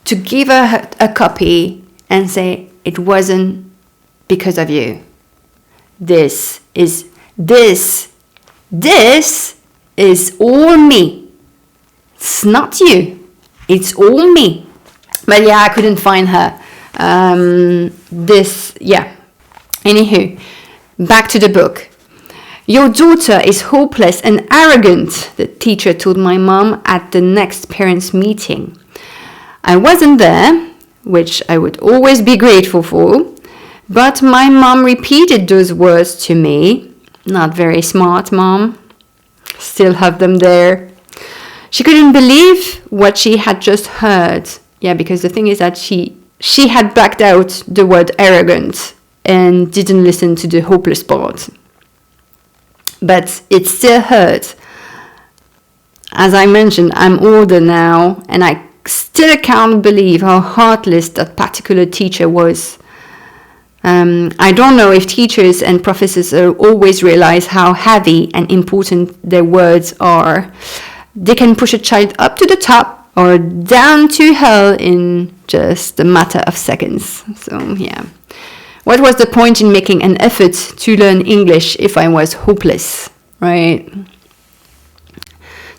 to give her a copy and say, "It wasn't because of you. This is all me. It's not you. It's all me." But yeah, I couldn't find her. Anywho, back to the book. "Your daughter is hopeless and arrogant," the teacher told my mom at the next parents' meeting. I wasn't there, which I would always be grateful for, but my mom repeated those words to me. Not very smart, Mom. Still have them there. She couldn't believe what she had just heard. Yeah, because the thing is that she had backed out the word arrogant and didn't listen to the hopeless part. But it still hurt. As I mentioned, I'm older now, and I still can't believe how heartless that particular teacher was. I don't know if teachers and professors always realize how heavy and important their words are. They can push a child up to the top or down to hell in just a matter of seconds. So, yeah. What was the point in making an effort to learn English if I was hopeless, right?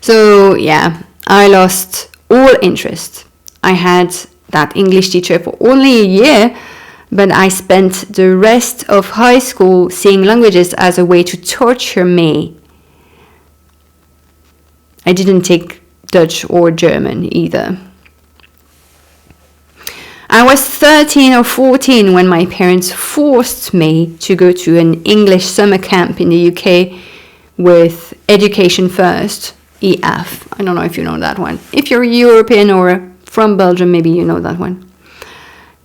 So, yeah, I lost all interest. I had that English teacher for only a year, but I spent the rest of high school seeing languages as a way to torture me. I didn't take Dutch or German either. I was 13 or 14 when my parents forced me to go to an English summer camp in the UK with Education First, EF. I don't know if you know that one. If you're European or from Belgium, maybe you know that one.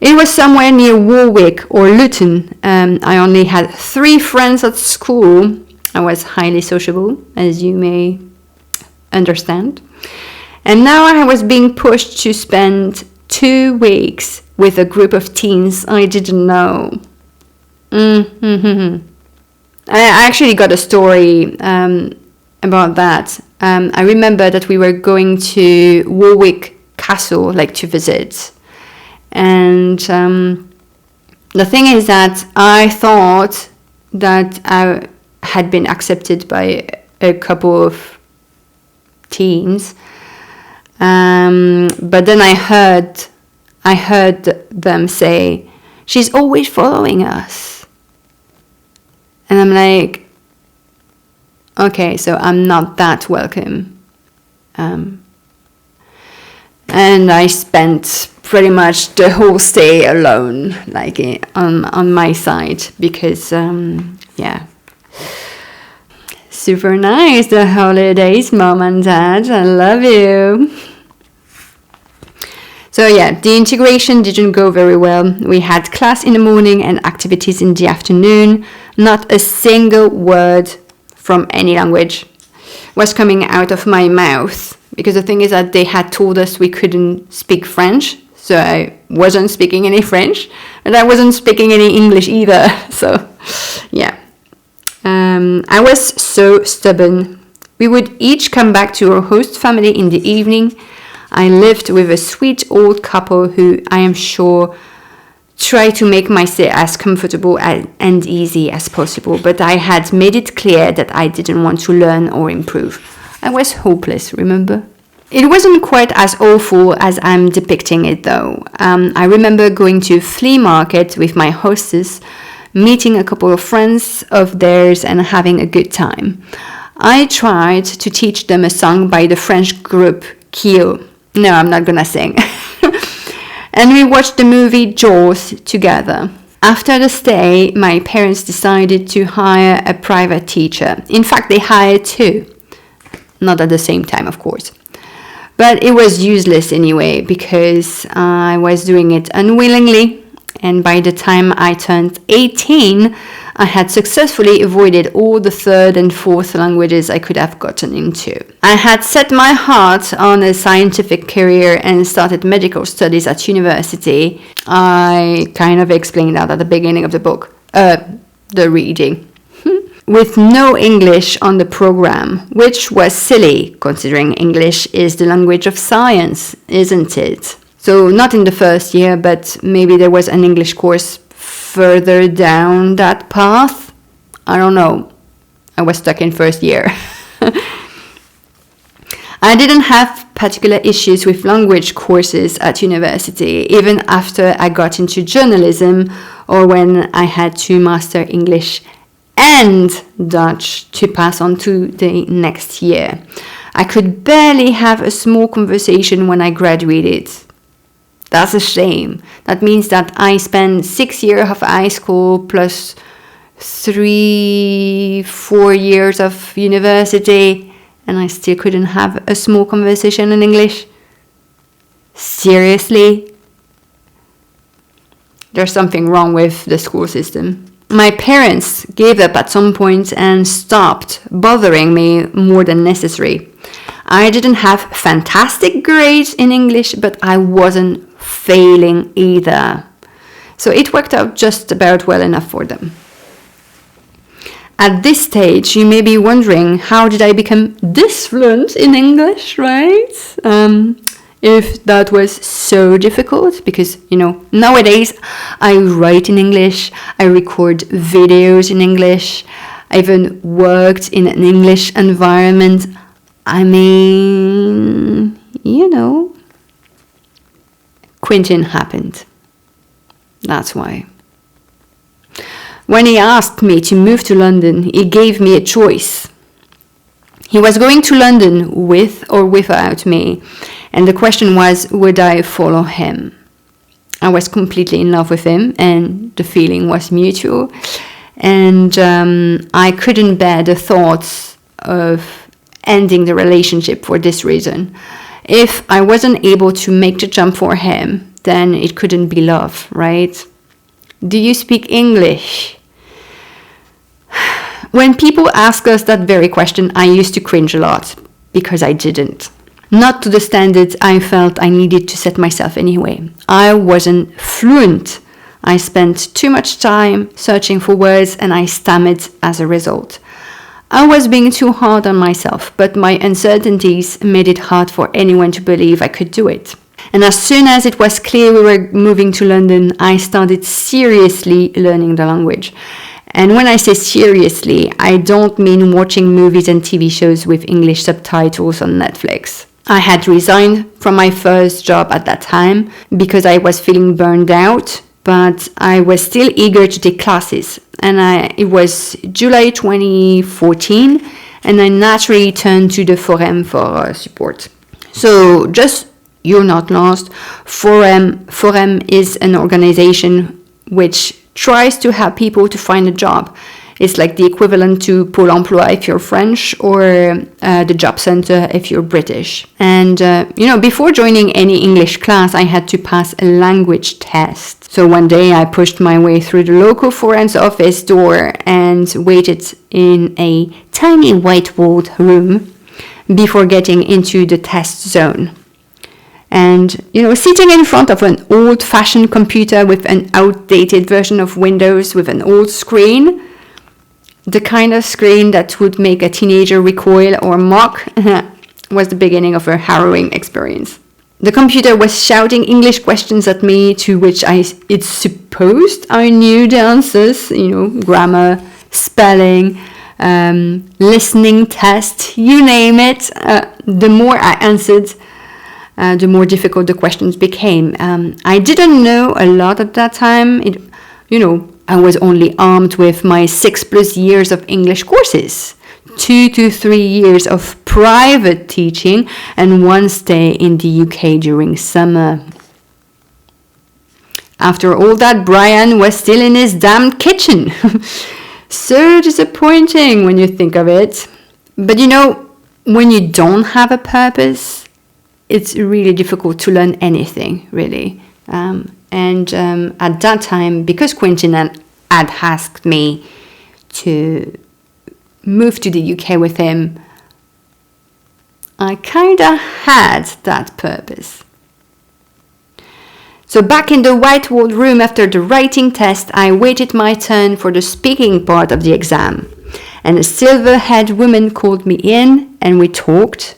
It was somewhere near Warwick or Luton. I only had 3 friends at school. I was highly sociable, as you may understand. And now I was being pushed to spend 2 weeks with a group of teens I didn't know. I actually got a story about that. I remember that we were going to Warwick Castle, like to visit. And the thing is that I thought that I had been accepted by a couple of teens. But then I heard them say, "She's always following us." And I'm like, okay, so I'm not that welcome. And I spent pretty much the whole stay alone, like on my side, because super nice, the holidays, Mom and Dad, I love you. So yeah, the integration didn't go very well. We had class in the morning and activities in the afternoon. Not a single word from any language was coming out of my mouth, because the thing is that they had told us we couldn't speak French, so I wasn't speaking any French, and I wasn't speaking any English either. So yeah, I was so stubborn. We would each come back to our host family in the evening. I lived with a sweet old couple who, I am sure, tried to make my stay as comfortable and easy as possible, but I had made it clear that I didn't want to learn or improve. I was hopeless, remember? It wasn't quite as awful as I'm depicting it, though. I remember going to a flea market with my hostess, meeting a couple of friends of theirs and having a good time. I tried to teach them a song by the French group Kyo. No, I'm not gonna sing. And we watched the movie Jaws together. After the stay, my parents decided to hire a private teacher. In fact, they hired 2. Not at the same time, of course. But it was useless anyway, because I was doing it unwillingly. And by the time I turned 18, I had successfully avoided all the 3rd and 4th languages I could have gotten into. I had set my heart on a scientific career and started medical studies at university. I kind of explained that at the beginning of the book, the reading. With no English on the program, which was silly, considering English is the language of science, isn't it? So not in the first year, but maybe there was an English course further down that path. I don't know. I was stuck in first year. I didn't have particular issues with language courses at university, even after I got into journalism or when I had to master English and Dutch to pass on to the next year. I could barely have a small conversation when I graduated. That's a shame. That means that I spent 6 years of high school plus 3-4 years of university, and I still couldn't have a small conversation in English. Seriously? There's something wrong with the school system. My parents gave up at some point and stopped bothering me more than necessary. I didn't have fantastic grades in English, but I wasn't failing either. So it worked out just about well enough for them. At this stage, you may be wondering, how did I become this fluent in English, right? If that was so difficult, because, nowadays I write in English, I record videos in English, I even worked in an English environment. I mean, Quentin happened. That's why. When he asked me to move to London, he gave me a choice. He was going to London with or without me, and the question was, would I follow him? I was completely in love with him, and the feeling was mutual, and I couldn't bear the thoughts of ending the relationship for this reason. If I wasn't able to make the jump for him, then it couldn't be love, right? Do you speak English? When people ask us that very question, I used to cringe a lot because I didn't. Not to the standards I felt I needed to set myself anyway. I wasn't fluent. I spent too much time searching for words and I stammered as a result. I was being too hard on myself, but my uncertainties made it hard for anyone to believe I could do it. And as soon as it was clear we were moving to London, I started seriously learning the language. And when I say seriously, I don't mean watching movies and TV shows with English subtitles on Netflix. I had resigned from my first job at that time because I was feeling burned out, but I was still eager to take classes. And it was July 2014, and I naturally turned to the Forum for support. So just, you're not lost, Forum is an organization which tries to help people to find a job. It's like the equivalent to Pôle emploi if you're French, or the job center if you're British. And, before joining any English class, I had to pass a language test. So one day I pushed my way through the local Forum's office door and waited in a tiny white-walled room before getting into the test zone. And, sitting in front of an old-fashioned computer with an outdated version of Windows with an old screen, the kind of screen that would make a teenager recoil or mock, was the beginning of a harrowing experience. The computer was shouting English questions at me to which it's supposed I knew the answers, grammar, spelling, listening test, you name it. The more I answered, the more difficult the questions became. I didn't know a lot at that time. I was only armed with my 6+ years of English courses, 2 to 3 years of private teaching, and 1 stay in the UK during summer. After all that, Brian was still in his damned kitchen. So disappointing when you think of it. But when you don't have a purpose, it's really difficult to learn anything, really. At that time, because Quentin had asked me to move to the UK with him, I kind of had that purpose. So back in the white-walled room after the writing test, I waited my turn for the speaking part of the exam. And a silver-haired woman called me in and we talked.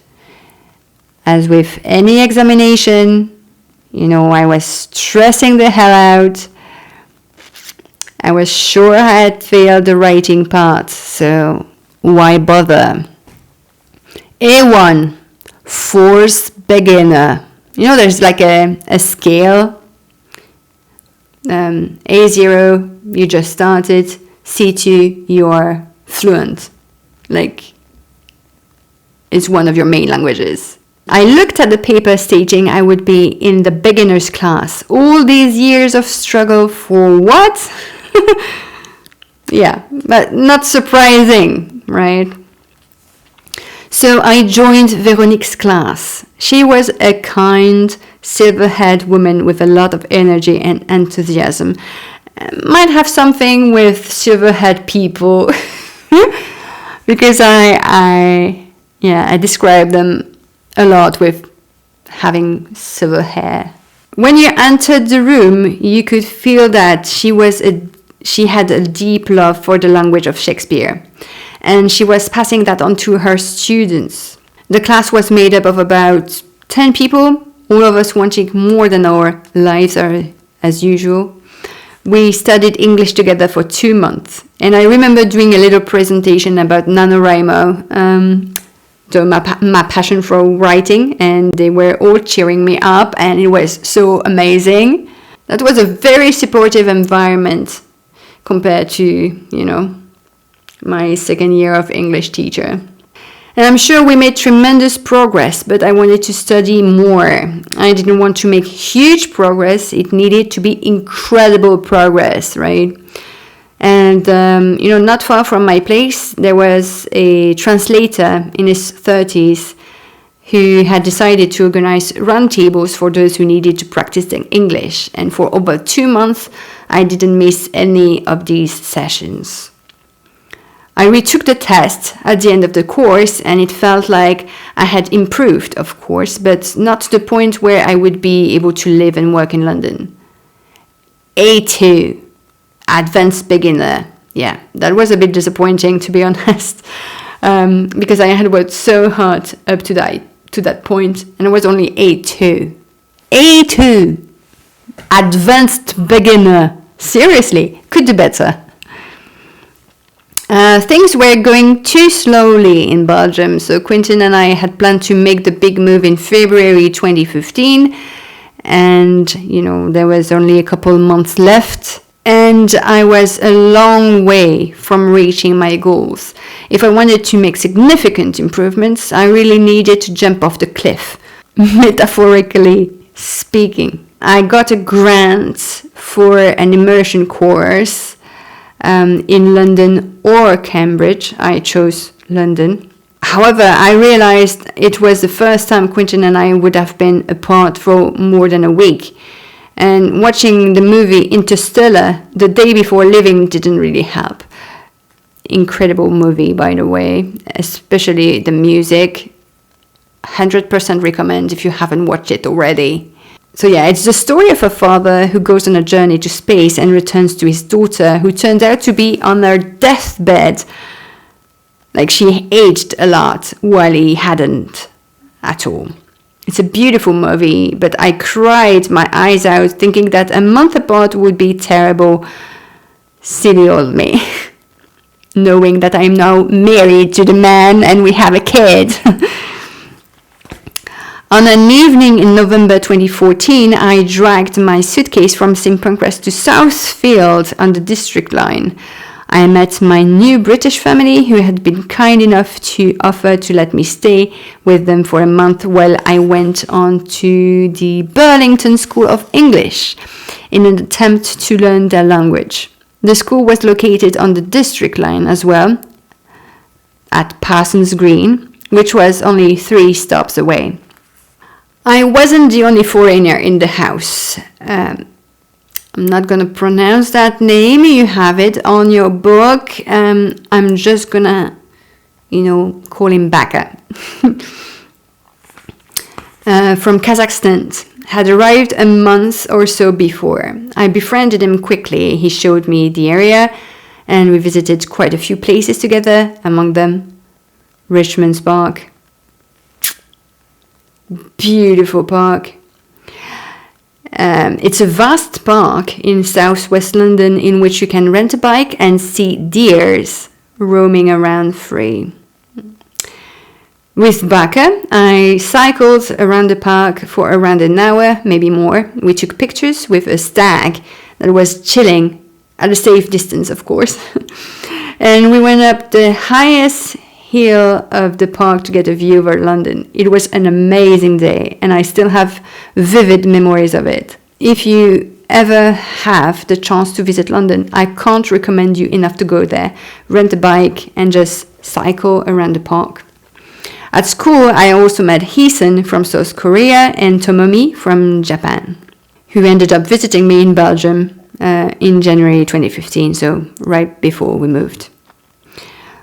As with any examination, I was stressing the hell out. I was sure I had failed the writing part, so why bother? A1, force beginner. There's like a scale. A0, you just started. C2, you're fluent. It's one of your main languages. I looked at the paper stating I would be in the beginner's class. All these years of struggle for what? Yeah, but not surprising, right? So I joined Veronique's class. She was a kind, silver-haired woman with a lot of energy and enthusiasm. Might have something with silver-haired people because I describe them a lot with having silver hair. When you entered the room, you could feel that she had a deep love for the language of Shakespeare, and she was passing that on to her students. The class was made up of about 10 people, all of us wanting more than our lives are as usual. We studied English together for 2 months, and I remember doing a little presentation about NaNoWriMo, my passion for writing, and they were all cheering me up, and it was so amazing. That was a very supportive environment compared to, my second year of English teacher. And I'm sure we made tremendous progress, but I wanted to study more. I didn't want to make huge progress. It needed to be incredible progress, right? And, not far from my place, there was a translator in his 30s who had decided to organize roundtables for those who needed to practice their English. And for over 2 months, I didn't miss any of these sessions. I retook the test at the end of the course, and it felt like I had improved, of course, but not to the point where I would be able to live and work in London. A2, advanced beginner. Yeah, that was a bit disappointing, to be honest, because I had worked so hard up to that point, and it was only A2. A2, advanced beginner. Seriously, could do better. Things were going too slowly in Belgium, so Quentin and I had planned to make the big move in February 2015, and there was only a couple months left, and I was a long way from reaching my goals. If I wanted to make significant improvements, I really needed to jump off the cliff, metaphorically speaking. I got a grant for an immersion course in London or Cambridge. I chose London. However, I realized it was the first time Quentin and I would have been apart for more than a week. And watching the movie Interstellar the day before leaving didn't really help. Incredible movie, by the way, especially the music. 100% recommend if you haven't watched it already. So yeah, it's the story of a father who goes on a journey to space and returns to his daughter, who turned out to be on her deathbed. Like, she aged a lot while he hadn't at all. It's a beautiful movie, but I cried my eyes out thinking that a month apart would be terrible. Silly old me. Knowing that I'm now married to the man and we have a kid. On an evening in November 2014, I dragged my suitcase from St. Pancras to Southfield on the District Line. I met my new British family, who had been kind enough to offer to let me stay with them for a month while I went on to the Burlington School of English in an attempt to learn their language. The school was located on the District Line as well, at Parsons Green, which was only 3 stops away. I wasn't the only foreigner in the house. I'm not going to pronounce that name. You have it on your book. I'm just going to, call him Baka. From Kazakhstan. Had arrived a month or so before. I befriended him quickly. He showed me the area, and we visited quite a few places together, among them Richmond's Park. Beautiful park. It's a vast park in southwest London in which you can rent a bike and see deers roaming around free. With Baka, I cycled around the park for around an hour, maybe more. We took pictures with a stag that was chilling at a safe distance, of course. And we went up the highest hill of the park to get a view over London. It was an amazing day, and I still have vivid memories of it. If you ever have the chance to visit London, I can't recommend you enough to go there, rent a bike, and just cycle around the park. At school, I also met Heesun from South Korea and Tomomi from Japan, who ended up visiting me in Belgium in January 2015, so right before we moved.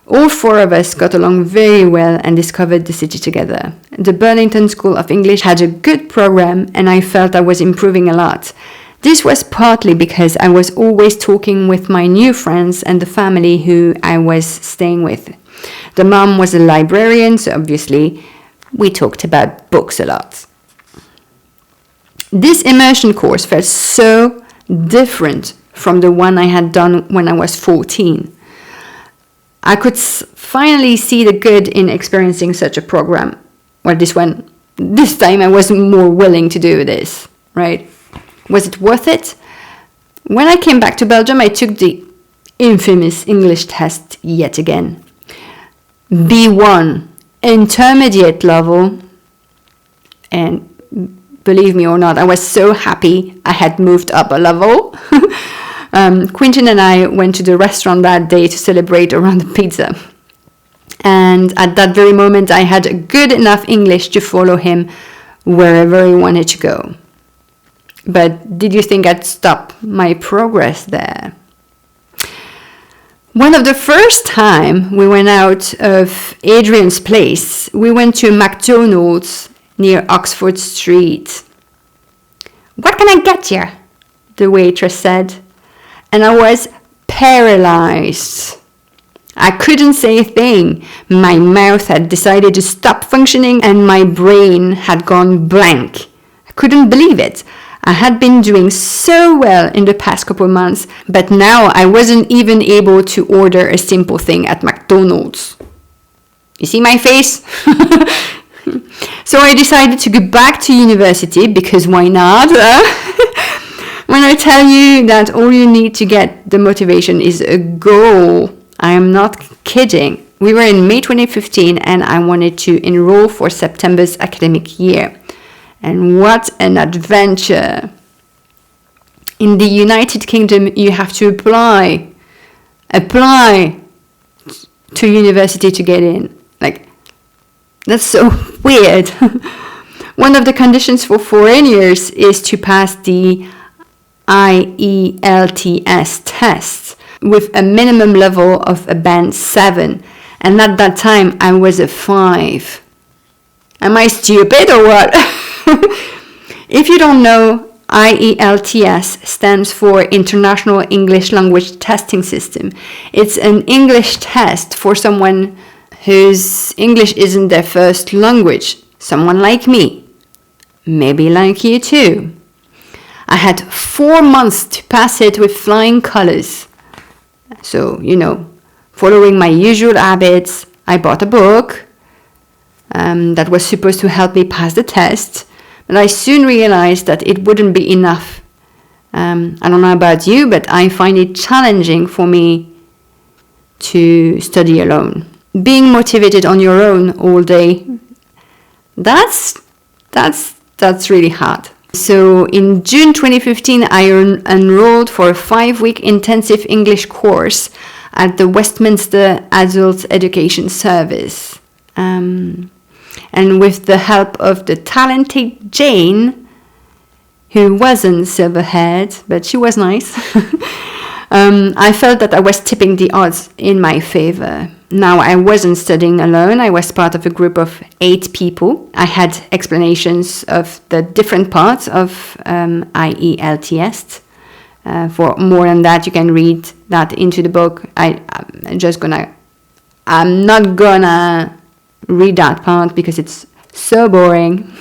All 4 of us got along very well and discovered the city together. The Burlington School of English had a good program, and I felt I was improving a lot. This was partly because I was always talking with my new friends and the family who I was staying with. The mom was a librarian, so obviously we talked about books a lot. This immersion course felt so different from the one I had done when I was 14. I could finally see the good in experiencing such a program. Well, this time I was more willing to do this, right? Was it worth it? When I came back to Belgium, I took the infamous English test yet again. B1, intermediate level. And believe me or not, I was so happy I had moved up a level. Quentin and I went to the restaurant that day to celebrate around the pizza. And at that very moment, I had good enough English to follow him wherever he wanted to go. But did you think I'd stop my progress there? One of the first time we went out of Adrian's place, we went to a McDonald's near Oxford Street. "What can I get you?" the waitress said. And I was paralyzed. I couldn't say a thing. My mouth had decided to stop functioning and my brain had gone blank. I couldn't believe it. I had been doing so well in the past couple of months, but now I wasn't even able to order a simple thing at McDonald's. You see my face? So I decided to go back to university because why not? When I tell you that all you need to get the motivation is a goal, I am not kidding. We were in May 2015 and I wanted to enroll for September's academic year. And what an adventure! In the United Kingdom, you have to apply to university to get in. Like, that's so weird. One of the conditions for foreigners is to pass the IELTS test with a minimum level of a band 7. And at that time, I was a 5. Am I stupid or what? If you don't know, IELTS stands for International English Language Testing System. It's an English test for someone whose English isn't their first language. Someone like me. Maybe like you too. I had 4 months to pass it with flying colors. So, following my usual habits, I bought a book that was supposed to help me pass the test. But I soon realized that it wouldn't be enough. I don't know about you, but I find it challenging for me to study alone. Being motivated on your own all day, that's really hard. So in June 2015, I enrolled for a 5-week intensive English course at the Westminster Adult Education Service. And with the help of the talented Jane, who wasn't silver-haired, but she was nice, I felt that I was tipping the odds in my favor. Now I wasn't studying alone. I was part of a group of 8 people. I had explanations of the different parts of IELTS. For more than that, you can read that into the book. I'm not gonna read that part because it's so boring.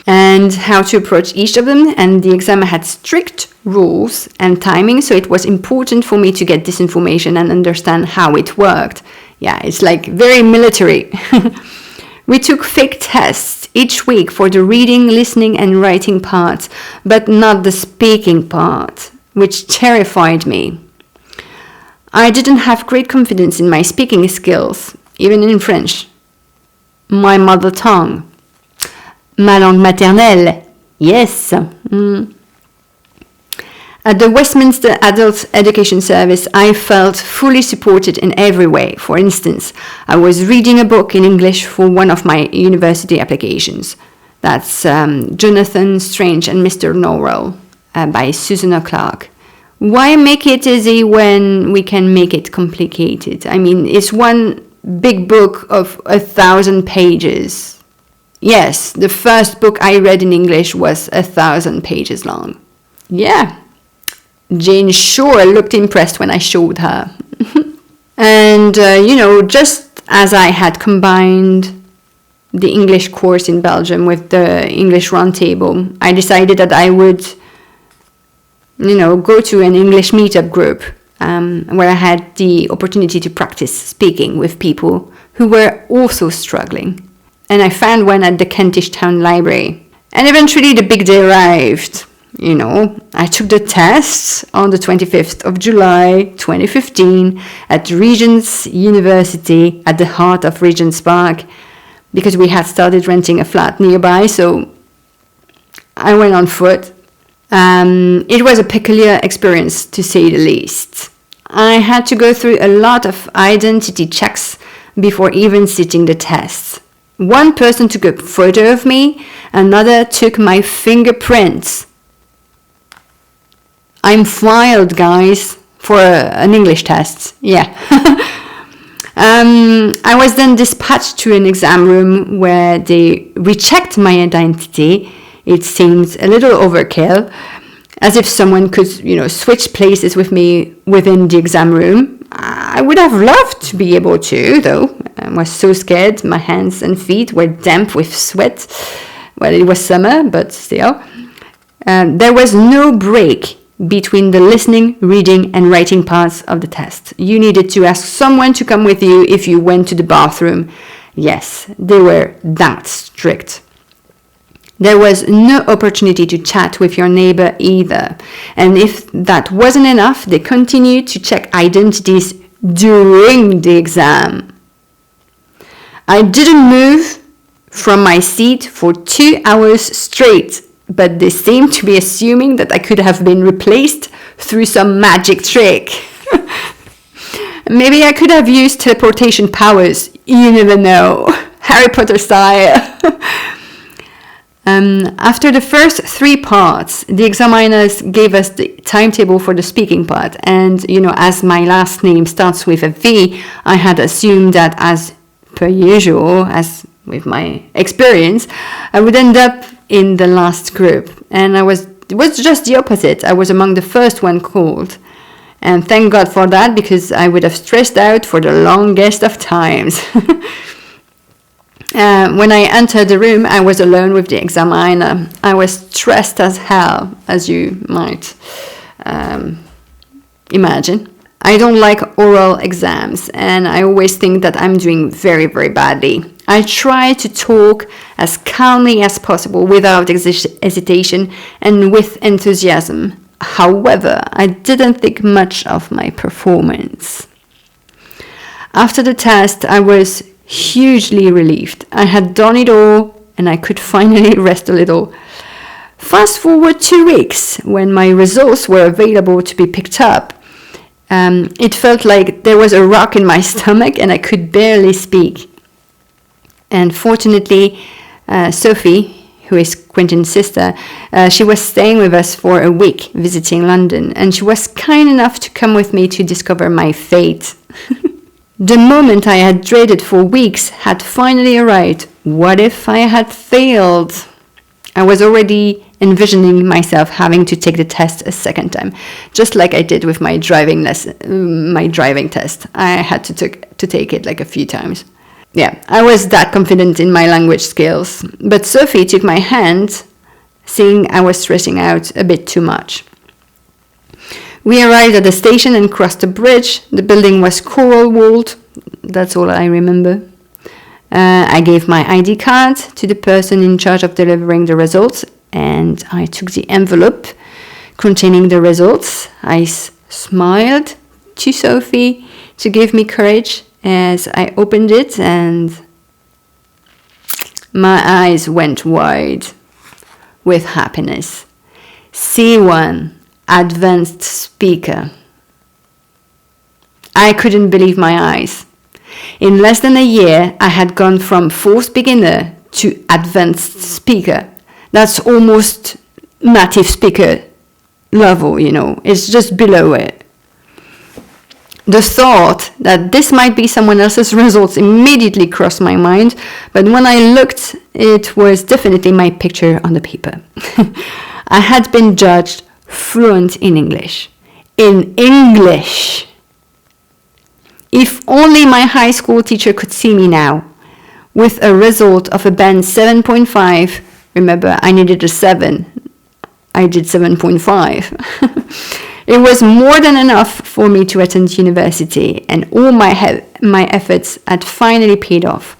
And how to approach each of them. And the exam had strict rules and timing, so it was important for me to get this information and understand how it worked. Yeah, it's like very military. We took fake tests each week for the reading, listening, and writing parts, but not the speaking part, which terrified me. I didn't have great confidence in my speaking skills, even in French. My mother tongue. Ma langue maternelle. Yes. At the Westminster Adult Education Service, I felt fully supported in every way. For instance, I was reading a book in English for one of my university applications. That's Jonathan Strange and Mr. Norrell by Susanna Clark. Why make it easy when we can make it complicated? I mean, it's one big book of 1,000 pages. Yes, the first book I read in English was 1,000 pages long. Yeah, Jane sure looked impressed when I showed her. And, just as I had combined the English course in Belgium with the English Roundtable, I decided that I would, go to an English meetup group where I had the opportunity to practice speaking with people who were also struggling. And I found one at the Kentish Town Library. And eventually the big day arrived. I took the test on the 25th of July 2015 at Regent's University at the heart of Regent's Park because we had started renting a flat nearby, so I went on foot. It was a peculiar experience, to say the least. I had to go through a lot of identity checks before even sitting the test. One person took a photo of me, another took my fingerprints. I'm filed, guys, for an English test. Yeah. I was then dispatched to an exam room where they rechecked my identity. It seemed a little overkill, as if someone could, switch places with me within the exam room. I would have loved to be able to, though. I was so scared. My hands and feet were damp with sweat. Well, it was summer, but still. There was no break between the listening, reading, and writing parts of the test. You needed to ask someone to come with you if you went to the bathroom. Yes, they were that strict. There was no opportunity to chat with your neighbor either. And if that wasn't enough, they continued to check identities during the exam. I didn't move from my seat for 2 hours straight, but they seemed to be assuming that I could have been replaced through some magic trick. Maybe I could have used teleportation powers. You never know. Harry Potter style. After the first 3 parts, the examiners gave us the timetable for the speaking part. And, as my last name starts with a V, I had assumed that, as per usual, as with my experience, I would end up in the last group. And it was just the opposite. I was among the first one called. And thank God for that, because I would have stressed out for the longest of times. When I entered the room, I was alone with the examiner. I was stressed as hell, as you might imagine. I don't like oral exams, and I always think that I'm doing very, very badly. I try to talk as calmly as possible without hesitation and with enthusiasm. However, I didn't think much of my performance. After the test, I was hugely relieved. I had done it all and I could finally rest a little. Fast forward 2 weeks, when my results were available to be picked up. It felt like there was a rock in my stomach and I could barely speak. And fortunately, Sophie, who is Quentin's sister, she was staying with us for a week visiting London, and she was kind enough to come with me to discover my fate. The moment I had dreaded for weeks had finally arrived. What if I had failed? I was already envisioning myself having to take the test a second time, just like I did with my driving test. I had to take it like a few times. Yeah, I was that confident in my language skills. But Sophie took my hand, seeing I was stressing out a bit too much. We arrived at the station and crossed the bridge. The building was coral-walled. That's all I remember. I gave my ID card to the person in charge of delivering the results, and I took the envelope containing the results. I smiled to Sophie to give me courage as I opened it, and my eyes went wide with happiness. C1, Advanced Speaker. I couldn't believe my eyes. In less than a year, I had gone from forced beginner to advanced speaker. That's almost native speaker level, It's just below it. The thought that this might be someone else's results immediately crossed my mind, but when I looked, it was definitely my picture on the paper. I had been judged fluent in English. In English! If only my high school teacher could see me now, with a result of a band 7.5. Remember, I needed a 7. I did 7.5. It was more than enough for me to attend university, and all my efforts had finally paid off.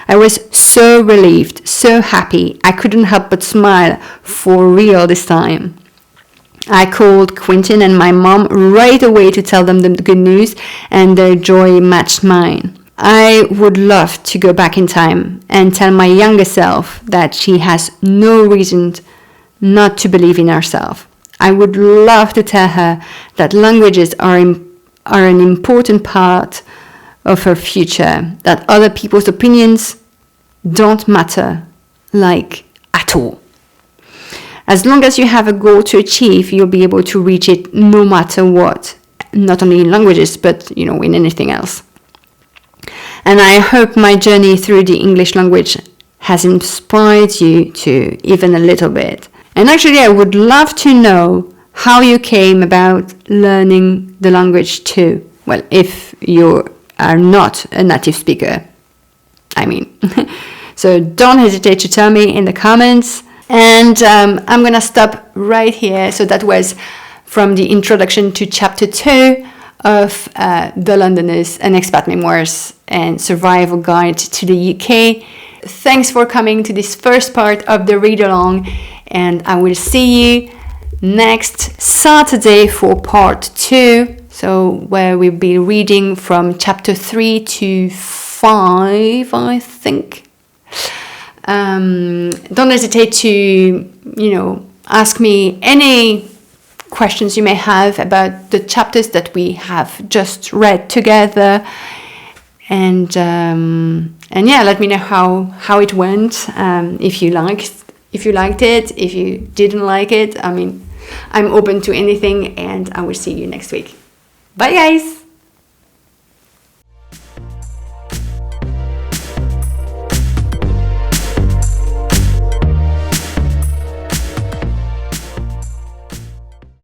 I was so relieved, so happy, I couldn't help but smile for real this time. I called Quentin and my mom right away to tell them the good news, and their joy matched mine. I would love to go back in time and tell my younger self that she has no reason not to believe in herself. I would love to tell her that languages are an important part of her future, that other people's opinions don't matter, like, at all. As long as you have a goal to achieve, you'll be able to reach it no matter what, not only in languages, but, you know, in anything else. And I hope my journey through the English language has inspired you to, even a little bit. And actually, I would love to know how you came about learning the language too. Well, if you are not a native speaker, I mean. So don't hesitate to tell me in the comments. And I'm going to stop right here. So that was from the introduction to chapter 2 of The Londoners, an Expat Memoirs and Survival Guide to the UK. Thanks for coming to this first part of the read-along, and I will see you next Saturday for part 2, so where we'll be reading from chapter 3 to 5, I think. Don't hesitate to, you know, ask me any questions you may have about the chapters that we have just read together, and yeah, let me know how it went, if you liked it, if you didn't like it. I mean, I'm open to anything, and I will see you next week. Bye guys.